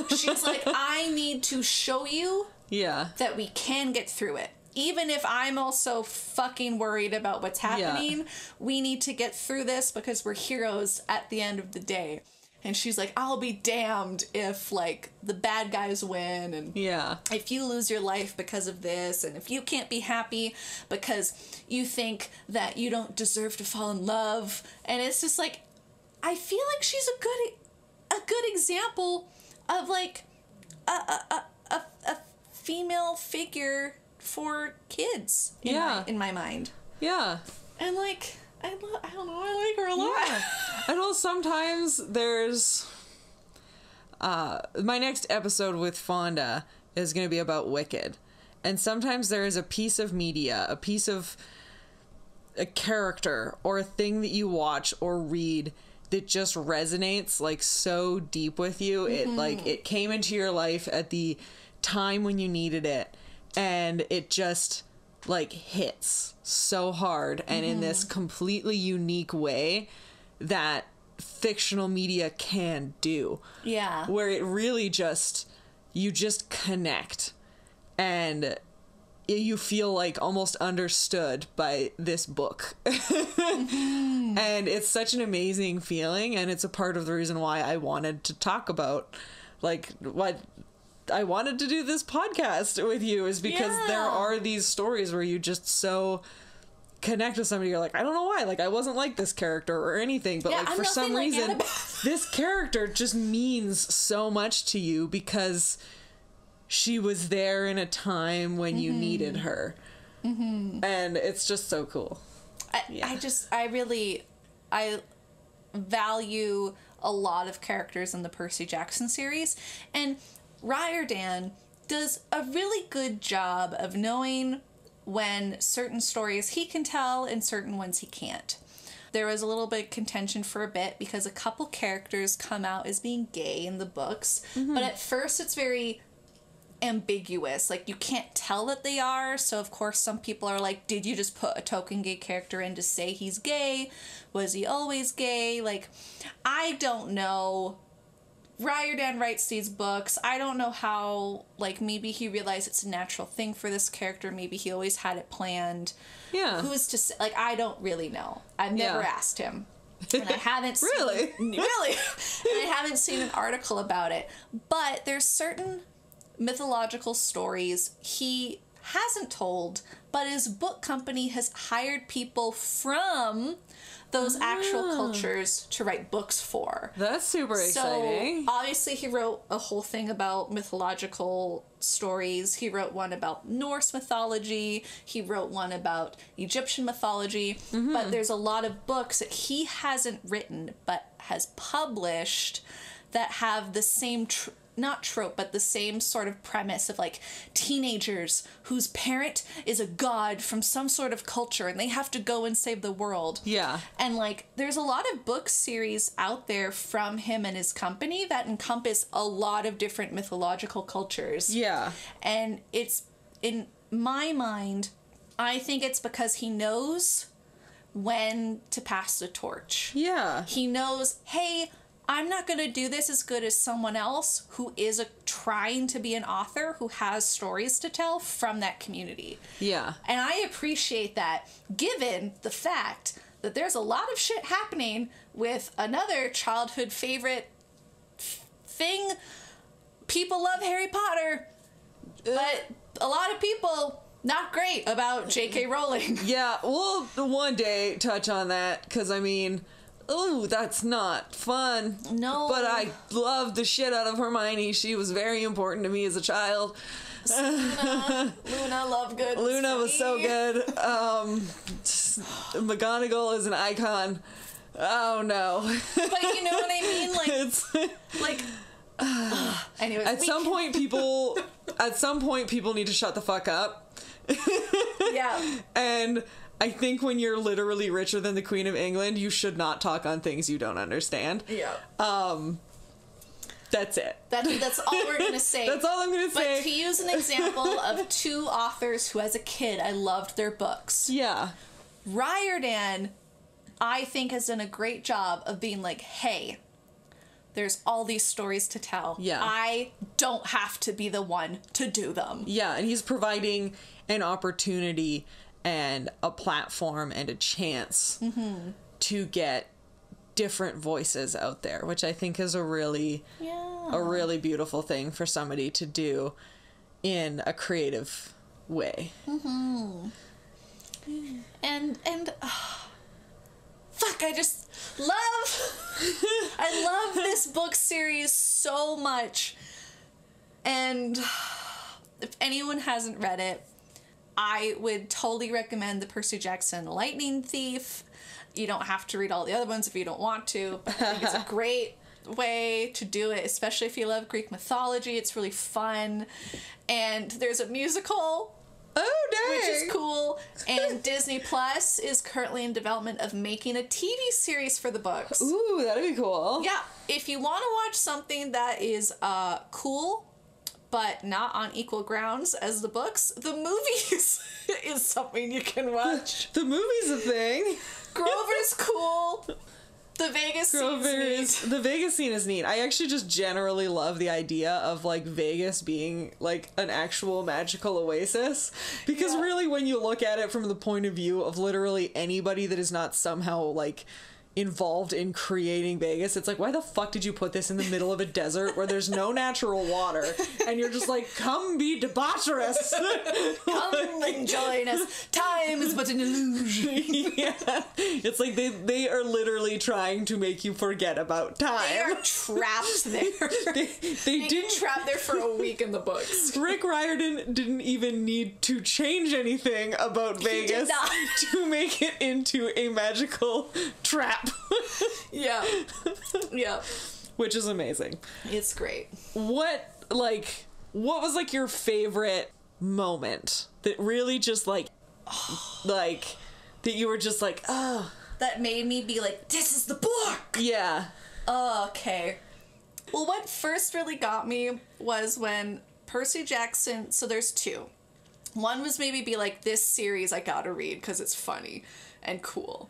Speaker 2: she's like, I need to show you that we can get through it. Even if I'm also fucking worried about what's happening, we need to get through this because we're heroes at the end of the day. And she's like, I'll be damned if, like, the bad guys win, and if you lose your life because of this, and if you can't be happy because you think that you don't deserve to fall in love. And it's just like, I feel like she's a good example of, like, a female figure for kids in my mind. Yeah. And, like, I don't know, I like her a lot.
Speaker 1: Yeah. I know sometimes there's my next episode with Fonda is going to be about Wicked. And sometimes there is a piece of media, a piece of a character or a thing that you watch or read that just resonates, like, so deep with you. It, like, it came into your life at the time when you needed it. And it just, like, hits so hard and in this completely unique way that fictional media can do. Yeah. Where it really just, you just connect and you feel, like, almost understood by this book. And it's such an amazing feeling, and it's a part of the reason why I wanted to talk about, like, what I wanted to do this podcast with you is because there are these stories where you just so connect with somebody, you're like, I don't know why, like, I wasn't like this character or anything, but like, for some reason, this character just means so much to you because she was there in a time when you needed her. And it's just so cool.
Speaker 2: I value a lot of characters in the Percy Jackson series, and Riordan does a really good job of knowing when certain stories he can tell and certain ones he can't. There was a little bit of contention for a bit because a couple characters come out as being gay in the books, but at first it's very ambiguous. Like, you can't tell that they are, so of course some people are like, did you just put a token gay character in to say he's gay? Was he always gay? Like, I don't know. Riordan writes these books. I don't know how, like, maybe he realized it's a natural thing for this character. Maybe he always had it planned.
Speaker 1: Yeah.
Speaker 2: Who's to say? Like, I don't really know. I've never asked him. And I haven't seen...
Speaker 1: Really?
Speaker 2: Really? And I haven't seen an article about it. But there's certain mythological stories he hasn't told, but his book company has hired people from those actual cultures to write books for.
Speaker 1: That's super exciting.
Speaker 2: So, obviously, he wrote a whole thing about mythological stories. He wrote one about Norse mythology. He wrote one about Egyptian mythology. But there's a lot of books that he hasn't written, but has published that have the same not trope, but the same sort of premise of, like, teenagers whose parent is a god from some sort of culture and they have to go and save the world.
Speaker 1: Yeah.
Speaker 2: And, like, there's a lot of book series out there from him and his company that encompass a lot of different mythological cultures.
Speaker 1: Yeah.
Speaker 2: And it's, in my mind, I think it's because he knows when to pass the torch.
Speaker 1: Yeah.
Speaker 2: He knows, hey, I'm not going to do this as good as someone else who is trying to be an author who has stories to tell from that community.
Speaker 1: Yeah.
Speaker 2: And I appreciate that, given the fact that there's a lot of shit happening with another childhood favorite thing. People love Harry Potter, but a lot of people not great about J.K. Rowling.
Speaker 1: Yeah, we'll one day touch on that, because, I mean... Ooh, that's not fun.
Speaker 2: No.
Speaker 1: But I loved the shit out of Hermione. She was very important to me as a child.
Speaker 2: Luna Lovegood.
Speaker 1: Luna was so good. McGonagall is an icon. Oh no.
Speaker 2: But you know what I mean? Like,
Speaker 1: It's
Speaker 2: like. Anyways,
Speaker 1: at some point people need to shut the fuck up.
Speaker 2: Yeah.
Speaker 1: And I think when you're literally richer than the Queen of England, you should not talk on things you don't understand.
Speaker 2: Yeah.
Speaker 1: That's it.
Speaker 2: That's all we're gonna say.
Speaker 1: That's all I'm gonna say.
Speaker 2: But to use an example of two authors who, as a kid, I loved their books.
Speaker 1: Yeah.
Speaker 2: Riordan, I think, has done a great job of being like, hey, there's all these stories to tell.
Speaker 1: Yeah.
Speaker 2: I don't have to be the one to do them.
Speaker 1: Yeah, and he's providing an opportunity and a platform and a chance to get different voices out there, which I think is a really beautiful thing for somebody to do in a creative way.
Speaker 2: And fuck, I just love this book series so much. And if anyone hasn't read it, I would totally recommend the Percy Jackson Lightning Thief. You don't have to read all the other ones if you don't want to, but I think it's a great way to do it, especially if you love Greek mythology. It's really fun. And there's a musical.
Speaker 1: Oh, dang!
Speaker 2: Which is cool. And Disney Plus is currently in development of making a TV series for the books.
Speaker 1: Ooh, that'd be cool.
Speaker 2: Yeah, if you want to watch something that is cool, but not on equal grounds as the books, the movies is something you can watch.
Speaker 1: The movie's a thing.
Speaker 2: Grover's cool. The Vegas
Speaker 1: scene is neat. I actually just generally love the idea of, like, Vegas being, like, an actual magical oasis. Because really, when you look at it from the point of view of literally anybody that is not somehow, like, involved in creating Vegas. It's like, why the fuck did you put this in the middle of a desert where there's no natural water? And you're just like, come be debaucherous.
Speaker 2: Come and join us. Time is but an illusion.
Speaker 1: Yeah. It's like they are literally trying to make you forget about time.
Speaker 2: They are trapped there.
Speaker 1: They didn't
Speaker 2: trapped there for a week in the books.
Speaker 1: Rick Riordan didn't even need to change anything about Vegas to make it into a magical trap.
Speaker 2: Yeah.
Speaker 1: Which is amazing.
Speaker 2: It's great.
Speaker 1: What was like your favorite moment that really just like that you were just like, oh,
Speaker 2: that made me be like, this is the book.
Speaker 1: Yeah.
Speaker 2: Okay. Well, what first really got me was when Percy Jackson, so there's two. One was maybe be like, this series I gotta read because it's funny and cool.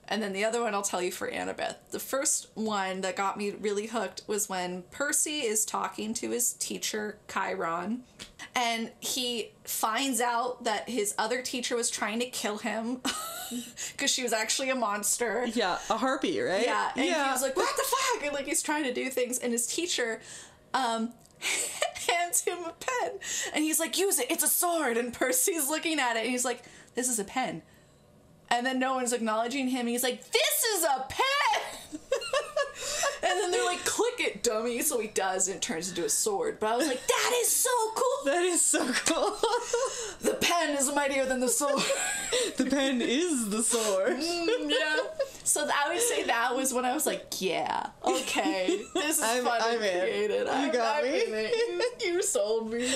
Speaker 2: And then the other one I'll tell you for Annabeth. The first one that got me really hooked was when Percy is talking to his teacher, Chiron, and he finds out that his other teacher was trying to kill him because she was actually a monster.
Speaker 1: Yeah, a harpy, right?
Speaker 2: Yeah, and he was like, what the fuck? And like he's trying to do things, and his teacher hands him a pen, and he's like, use it, it's a sword. And Percy's looking at it, and he's like, this is a pen. And then no one's acknowledging him. He's like, this is a pen! And then they're like, click it, dummy. So he does, and it turns into a sword. But I was like, that is so cool!
Speaker 1: That is so cool.
Speaker 2: The pen is mightier than the sword.
Speaker 1: The pen is the sword.
Speaker 2: Yeah. So I would say that was when I was like, yeah, okay. This is fun and creative.
Speaker 1: You got me.
Speaker 2: You sold me.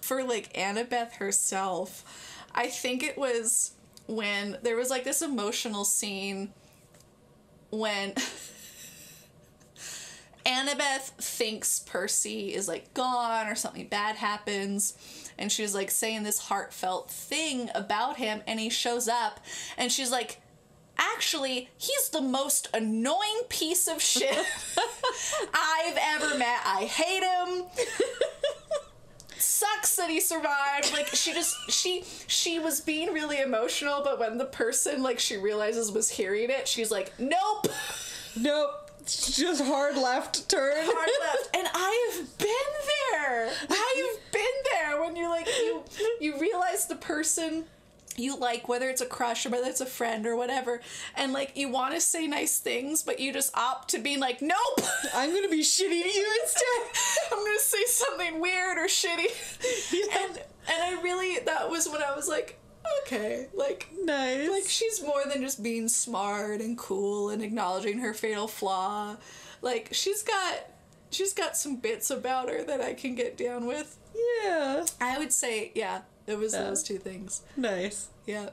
Speaker 2: For like Annabeth herself, I think it was when there was like this emotional scene when Annabeth thinks Percy is like gone or something bad happens, and she's like saying this heartfelt thing about him, and he shows up and she's like, actually, he's the most annoying piece of shit I've ever met. I hate him. Sucks that he survived. Like, she was being really emotional, but when the person, like, she realizes was hearing it, she's like, nope.
Speaker 1: Just hard left turn.
Speaker 2: Hard left. And I've been there. I've been there when you're like, you realize the person you like, whether it's a crush or whether it's a friend or whatever, and like you want to say nice things, but you just opt to be like, nope,
Speaker 1: I'm gonna be shitty to you instead.
Speaker 2: I'm gonna say something weird or shitty. Yeah. And I really, that was when I was like, okay, like,
Speaker 1: nice.
Speaker 2: Like, she's more than just being smart and cool and acknowledging her fatal flaw. Like, she's got some bits about her that I can get down with.
Speaker 1: Yeah.
Speaker 2: I would say, yeah. It was those two things.
Speaker 1: Nice.
Speaker 2: Yeah.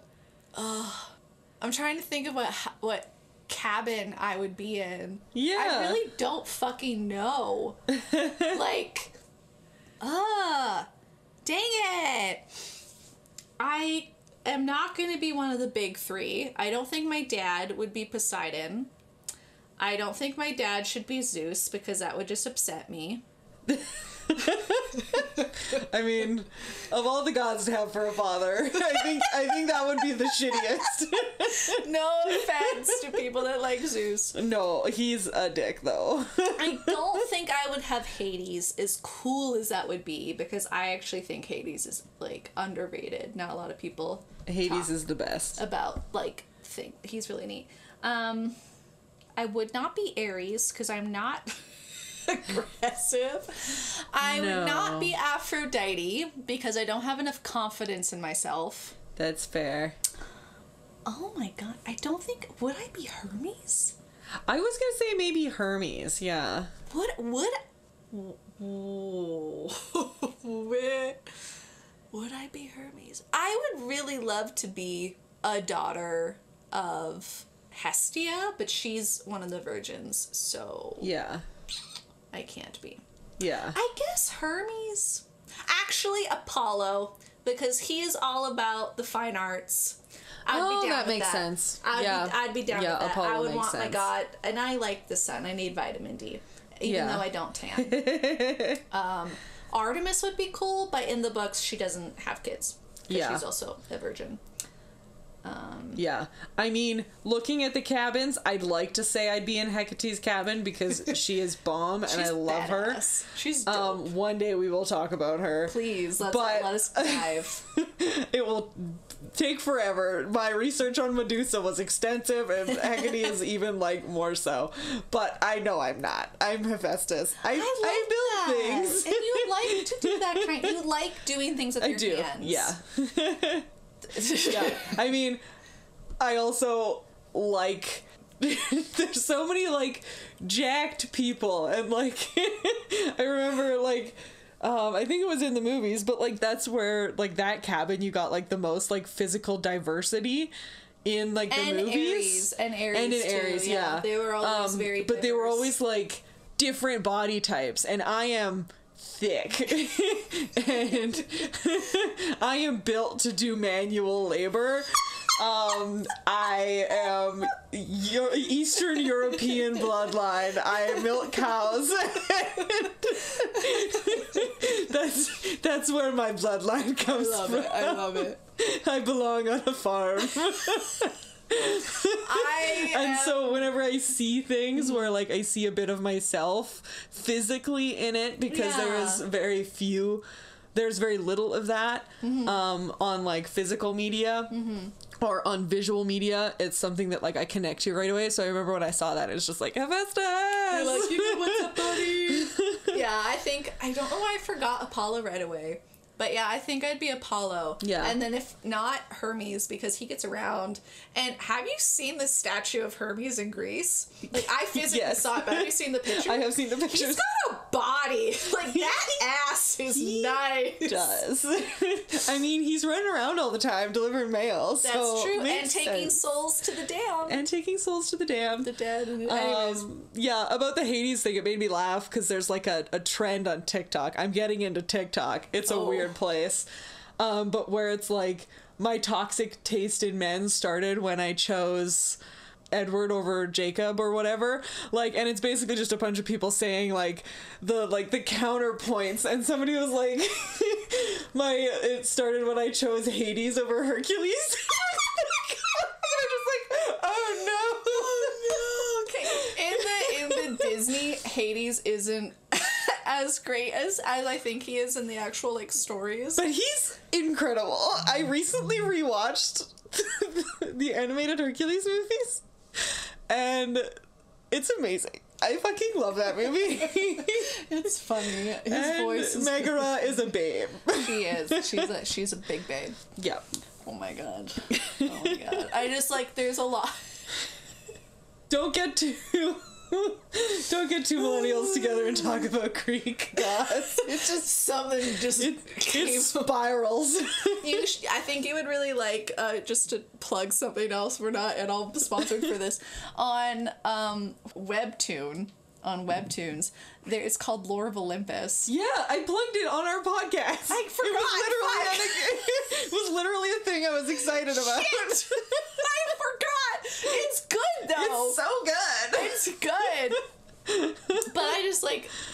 Speaker 2: I'm trying to think of what cabin I would be in.
Speaker 1: Yeah.
Speaker 2: I really don't fucking know. Like, dang it. I am not going to be one of the big three. I don't think my dad would be Poseidon. I don't think my dad should be Zeus because that would just upset me.
Speaker 1: I mean, of all the gods to have for a father, I think that would be the shittiest.
Speaker 2: No offense to people that like Zeus.
Speaker 1: No, he's a dick though.
Speaker 2: I don't think I would have Hades, as cool as that would be, because I actually think Hades is like underrated. Not a lot of people
Speaker 1: Hades is the best.
Speaker 2: About like he's really neat. I would not be Ares because I'm not aggressive. I would not be Aphrodite because I don't have enough confidence in myself.
Speaker 1: That's fair.
Speaker 2: Oh my god, I don't think, would I be Hermes?
Speaker 1: I was gonna say maybe Hermes, yeah.
Speaker 2: Would I be Hermes? I would really love to be a daughter of Hestia, but she's one of the virgins, so
Speaker 1: yeah,
Speaker 2: I can't be.
Speaker 1: Yeah.
Speaker 2: I guess Hermes. Actually, Apollo, because he is all about the fine arts. I'd be down
Speaker 1: that
Speaker 2: with
Speaker 1: makes
Speaker 2: that.
Speaker 1: sense.
Speaker 2: I'd be down with that.
Speaker 1: Apollo
Speaker 2: I would
Speaker 1: makes
Speaker 2: want
Speaker 1: sense.
Speaker 2: my god, and I like the sun. I need vitamin D, even though I don't tan. Artemis would be cool, but in the books she doesn't have kids. She's also a virgin.
Speaker 1: Yeah. I mean, looking at the cabins, I'd like to say I'd be in Hecate's cabin because she is bomb and I love
Speaker 2: badass.
Speaker 1: her.
Speaker 2: She's dope.
Speaker 1: One day we will talk about her.
Speaker 2: Please, let us dive.
Speaker 1: It will take forever. My research on Medusa was extensive and Hecate is even like more so. But I know I'm not. I'm Hephaestus. I build things.
Speaker 2: And you like to do that kind. You like doing things with your hands.
Speaker 1: Yeah. Yeah. I mean, I also like there's so many like jacked people and like I remember like I think it was in the movies, but like that's where like that cabin you got like the most like physical diversity in like the movies
Speaker 2: and in Ares too,
Speaker 1: yeah.
Speaker 2: They were always very diverse.
Speaker 1: But they were always like different body types and I am thick and I am built to do manual labor. I am Eastern European bloodline. I milk cows. That's where my bloodline comes from.
Speaker 2: I love it.
Speaker 1: I belong on a farm. So whenever I see things where like I see a bit of myself physically in it because there's very little of that on like physical media or on visual media. It's something that like I connect to right away. So I remember when I saw that, it's just like Hephaestus.
Speaker 2: You're like, you know what's up, buddy? Yeah, I don't know why I forgot Apollo right away. But yeah, I think I'd be Apollo. Yeah. And then if not, Hermes, because he gets around. And have you seen the statue of Hermes in Greece? Like, I physically saw it, but have you seen the picture?
Speaker 1: I have seen the pictures.
Speaker 2: He's got a body. Like, that ass is nice.
Speaker 1: He does. I mean, he's running around all the time delivering mail.
Speaker 2: That's true. And taking souls to the damned. The dead. Anyways.
Speaker 1: Yeah, about the Hades thing, it made me laugh because there's like a trend on TikTok. I'm getting into TikTok. It's a weird place, but where it's like my toxic taste in men started when I chose Edward over Jacob or whatever, like, and it's basically just a bunch of people saying like the counterpoints, and somebody was like it started when I chose Hades over Hercules. I'm just like, oh no.
Speaker 2: Okay, in the Disney, Hades isn't as great as I think he is in the actual like stories,
Speaker 1: but he's incredible. I recently rewatched the animated Hercules movies and it's amazing. I fucking love that movie.
Speaker 2: It's funny. His voice is
Speaker 1: Megara is a babe.
Speaker 2: She is. She's a big babe.
Speaker 1: Yeah.
Speaker 2: Oh my god. I just like there's a lot.
Speaker 1: Don't get two millennials together and talk about Greek gods.
Speaker 2: It's just something
Speaker 1: it spirals.
Speaker 2: I think you would really like, just to plug something else, we're not at all sponsored for this, on Webtoons, it's called Lore of Olympus.
Speaker 1: Yeah, I plugged it on our podcast.
Speaker 2: I forgot.
Speaker 1: It was literally a thing I was excited about.
Speaker 2: Shit. I forgot. It's good though.
Speaker 1: It's so good.
Speaker 2: It's good. But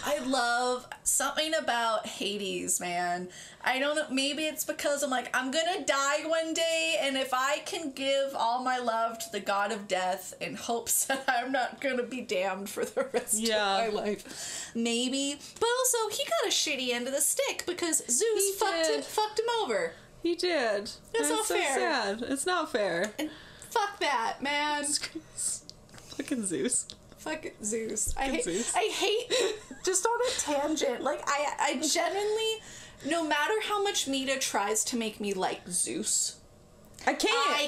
Speaker 2: I love something about Hades, man. I don't know, maybe it's because I'm like, I'm gonna die one day, and if I can give all my love to the god of death in hopes that I'm not gonna be damned for the rest of my life, maybe. But also, he got a shitty end of the stick because Zeus fucked him over.
Speaker 1: He did.
Speaker 2: It's not fair.
Speaker 1: So sad. It's not fair.
Speaker 2: And fuck that, man.
Speaker 1: Fucking Zeus.
Speaker 2: Fuck Zeus. I hate, just on a tangent, like, I genuinely, no matter how much media tries to make me like Zeus, I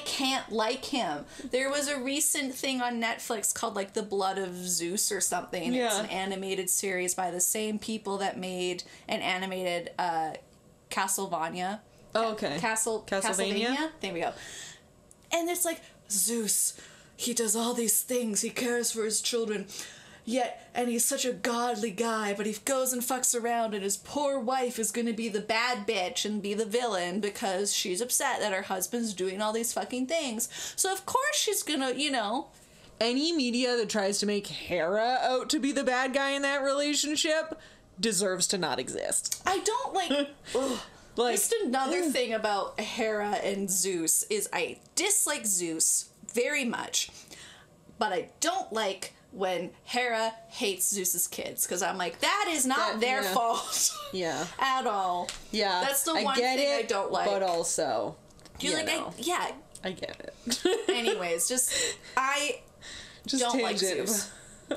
Speaker 2: can't like him. There was a recent thing on Netflix called, like, The Blood of Zeus or something. Yeah. It's an animated series by the same people that made an animated, Castlevania.
Speaker 1: Oh, okay.
Speaker 2: Castlevania? There we go. And it's like, Zeus, he does all these things, he cares for his children, and he's such a godly guy, but he goes and fucks around, and his poor wife is gonna be the bad bitch and be the villain because she's upset that her husband's doing all these fucking things. So of course she's gonna,
Speaker 1: Any media that tries to make Hera out to be the bad guy in that relationship deserves to not exist.
Speaker 2: I don't like...
Speaker 1: Like,
Speaker 2: just another thing about Hera and Zeus is I dislike Zeus very much, but I don't like when Hera hates Zeus's kids, because I'm like, that is not their fault.
Speaker 1: Yeah.
Speaker 2: At all.
Speaker 1: Yeah.
Speaker 2: That's the one thing I don't like.
Speaker 1: But also,
Speaker 2: You're like,
Speaker 1: I get it.
Speaker 2: Anyways, I don't like Zeus.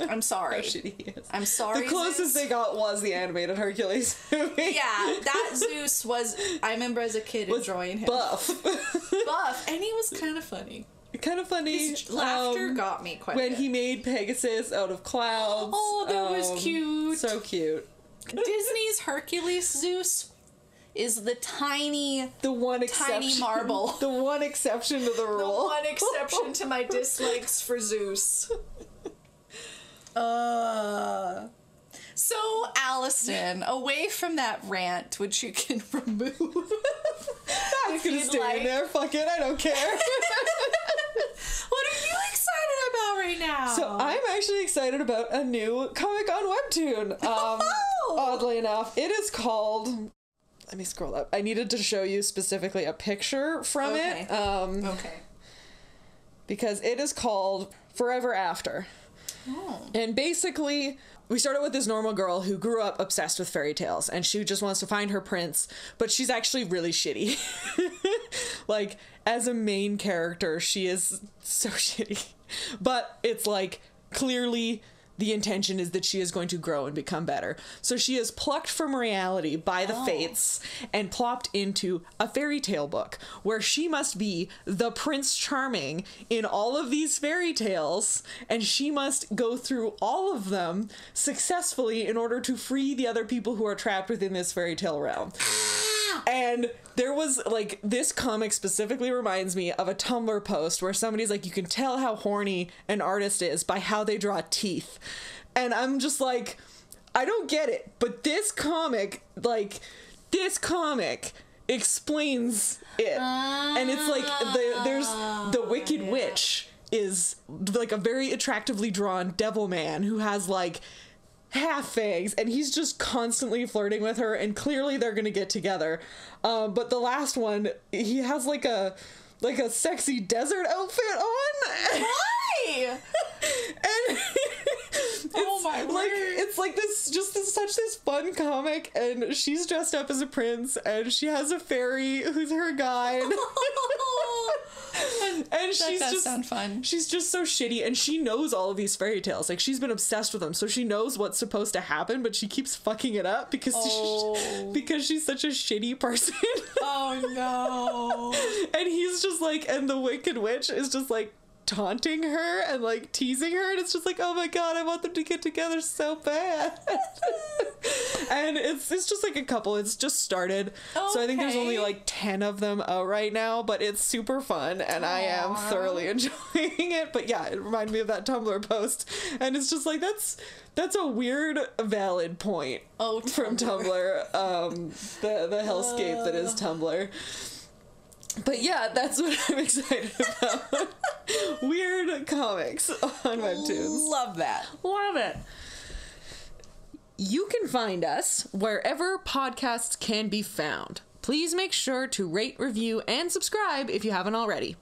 Speaker 2: I'm sorry.
Speaker 1: How shitty he is.
Speaker 2: I'm sorry,
Speaker 1: The closest
Speaker 2: Zeus.
Speaker 1: they got was the animated Hercules movie.
Speaker 2: Yeah, that Zeus was, I remember as a kid enjoying him.
Speaker 1: Buff.
Speaker 2: Buff, and he was kind of funny.
Speaker 1: Kind of funny.
Speaker 2: His laughter got me quite a
Speaker 1: when
Speaker 2: bit.
Speaker 1: he made Pegasus out of clouds.
Speaker 2: Oh, that was cute.
Speaker 1: So cute.
Speaker 2: Disney's Hercules Zeus is the tiny marble.
Speaker 1: The one exception to the rule.
Speaker 2: The one exception to my dislikes for Zeus. So, Alison, away from that rant, which you can remove.
Speaker 1: That's gonna stay in there. Fuck it, I don't care.
Speaker 2: What are you excited about right now?
Speaker 1: So I'm actually excited about a new comic on Webtoon. Oddly enough, it is called. Let me scroll up. I needed to show you specifically a picture from it.
Speaker 2: Okay.
Speaker 1: Because it is called Forever After.
Speaker 2: Oh.
Speaker 1: And basically, we started with this normal girl who grew up obsessed with fairy tales, and she just wants to find her prince, but she's actually really shitty. Like, as a main character, she is so shitty. But it's like, clearly the intention is that she is going to grow and become better. So she is plucked from reality by the fates and plopped into a fairy tale book where she must be the Prince Charming in all of these fairy tales, and she must go through all of them successfully in order to free the other people who are trapped within this fairy tale realm. And there was, like, this comic specifically reminds me of a Tumblr post where somebody's like, you can tell how horny an artist is by how they draw teeth. And I'm just like, I don't get it. But this comic explains it. And it's like, there's the Wicked Witch is, like, a very attractively drawn devil man who has, like, half fangs, and he's just constantly flirting with her, and clearly they're gonna get together. But the last one, he has like a sexy desert outfit on.
Speaker 2: Why?
Speaker 1: And
Speaker 2: oh my word.
Speaker 1: it's like such this fun comic, and she's dressed up as a prince, and she has a fairy who's her guide. And she's just
Speaker 2: sound fun.
Speaker 1: She's just so shitty, and she knows all of these fairy tales. Like, she's been obsessed with them, so she knows what's supposed to happen, but she keeps fucking it up because she's such a shitty person.
Speaker 2: Oh no.
Speaker 1: And he's just like, and the Wicked Witch is just like taunting her and like teasing her, and it's just like, oh my god, I want them to get together so bad. And it's just like a couple. It's just started. So I think there's only like 10 of them out right now, but it's super fun, and I am thoroughly enjoying it. But yeah, it reminded me of that Tumblr post, and it's just like, that's a weird valid point from Tumblr. The hellscape that is Tumblr. But yeah, that's what I'm excited about. Weird comics on Webtoons.
Speaker 2: Love that.
Speaker 1: Love it. You can find us wherever podcasts can be found. Please make sure to rate, review, and subscribe if you haven't already.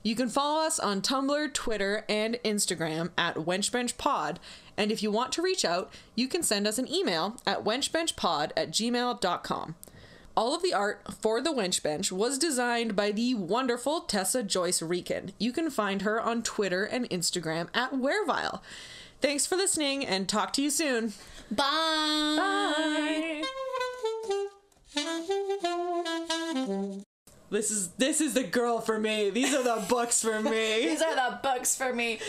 Speaker 1: You can follow us on Tumblr, Twitter, and Instagram at wenchbenchpod. And if you want to reach out, you can send us an email at wenchbenchpod@gmail.com. All of the art for the Wench Bench was designed by the wonderful Tessa Joyce Riecken. You can find her on Twitter and Instagram at Werevile. Thanks for listening, and talk to you soon.
Speaker 2: Bye.
Speaker 1: Bye. This is the girl for me. These are the books for me.
Speaker 2: These are the books for me.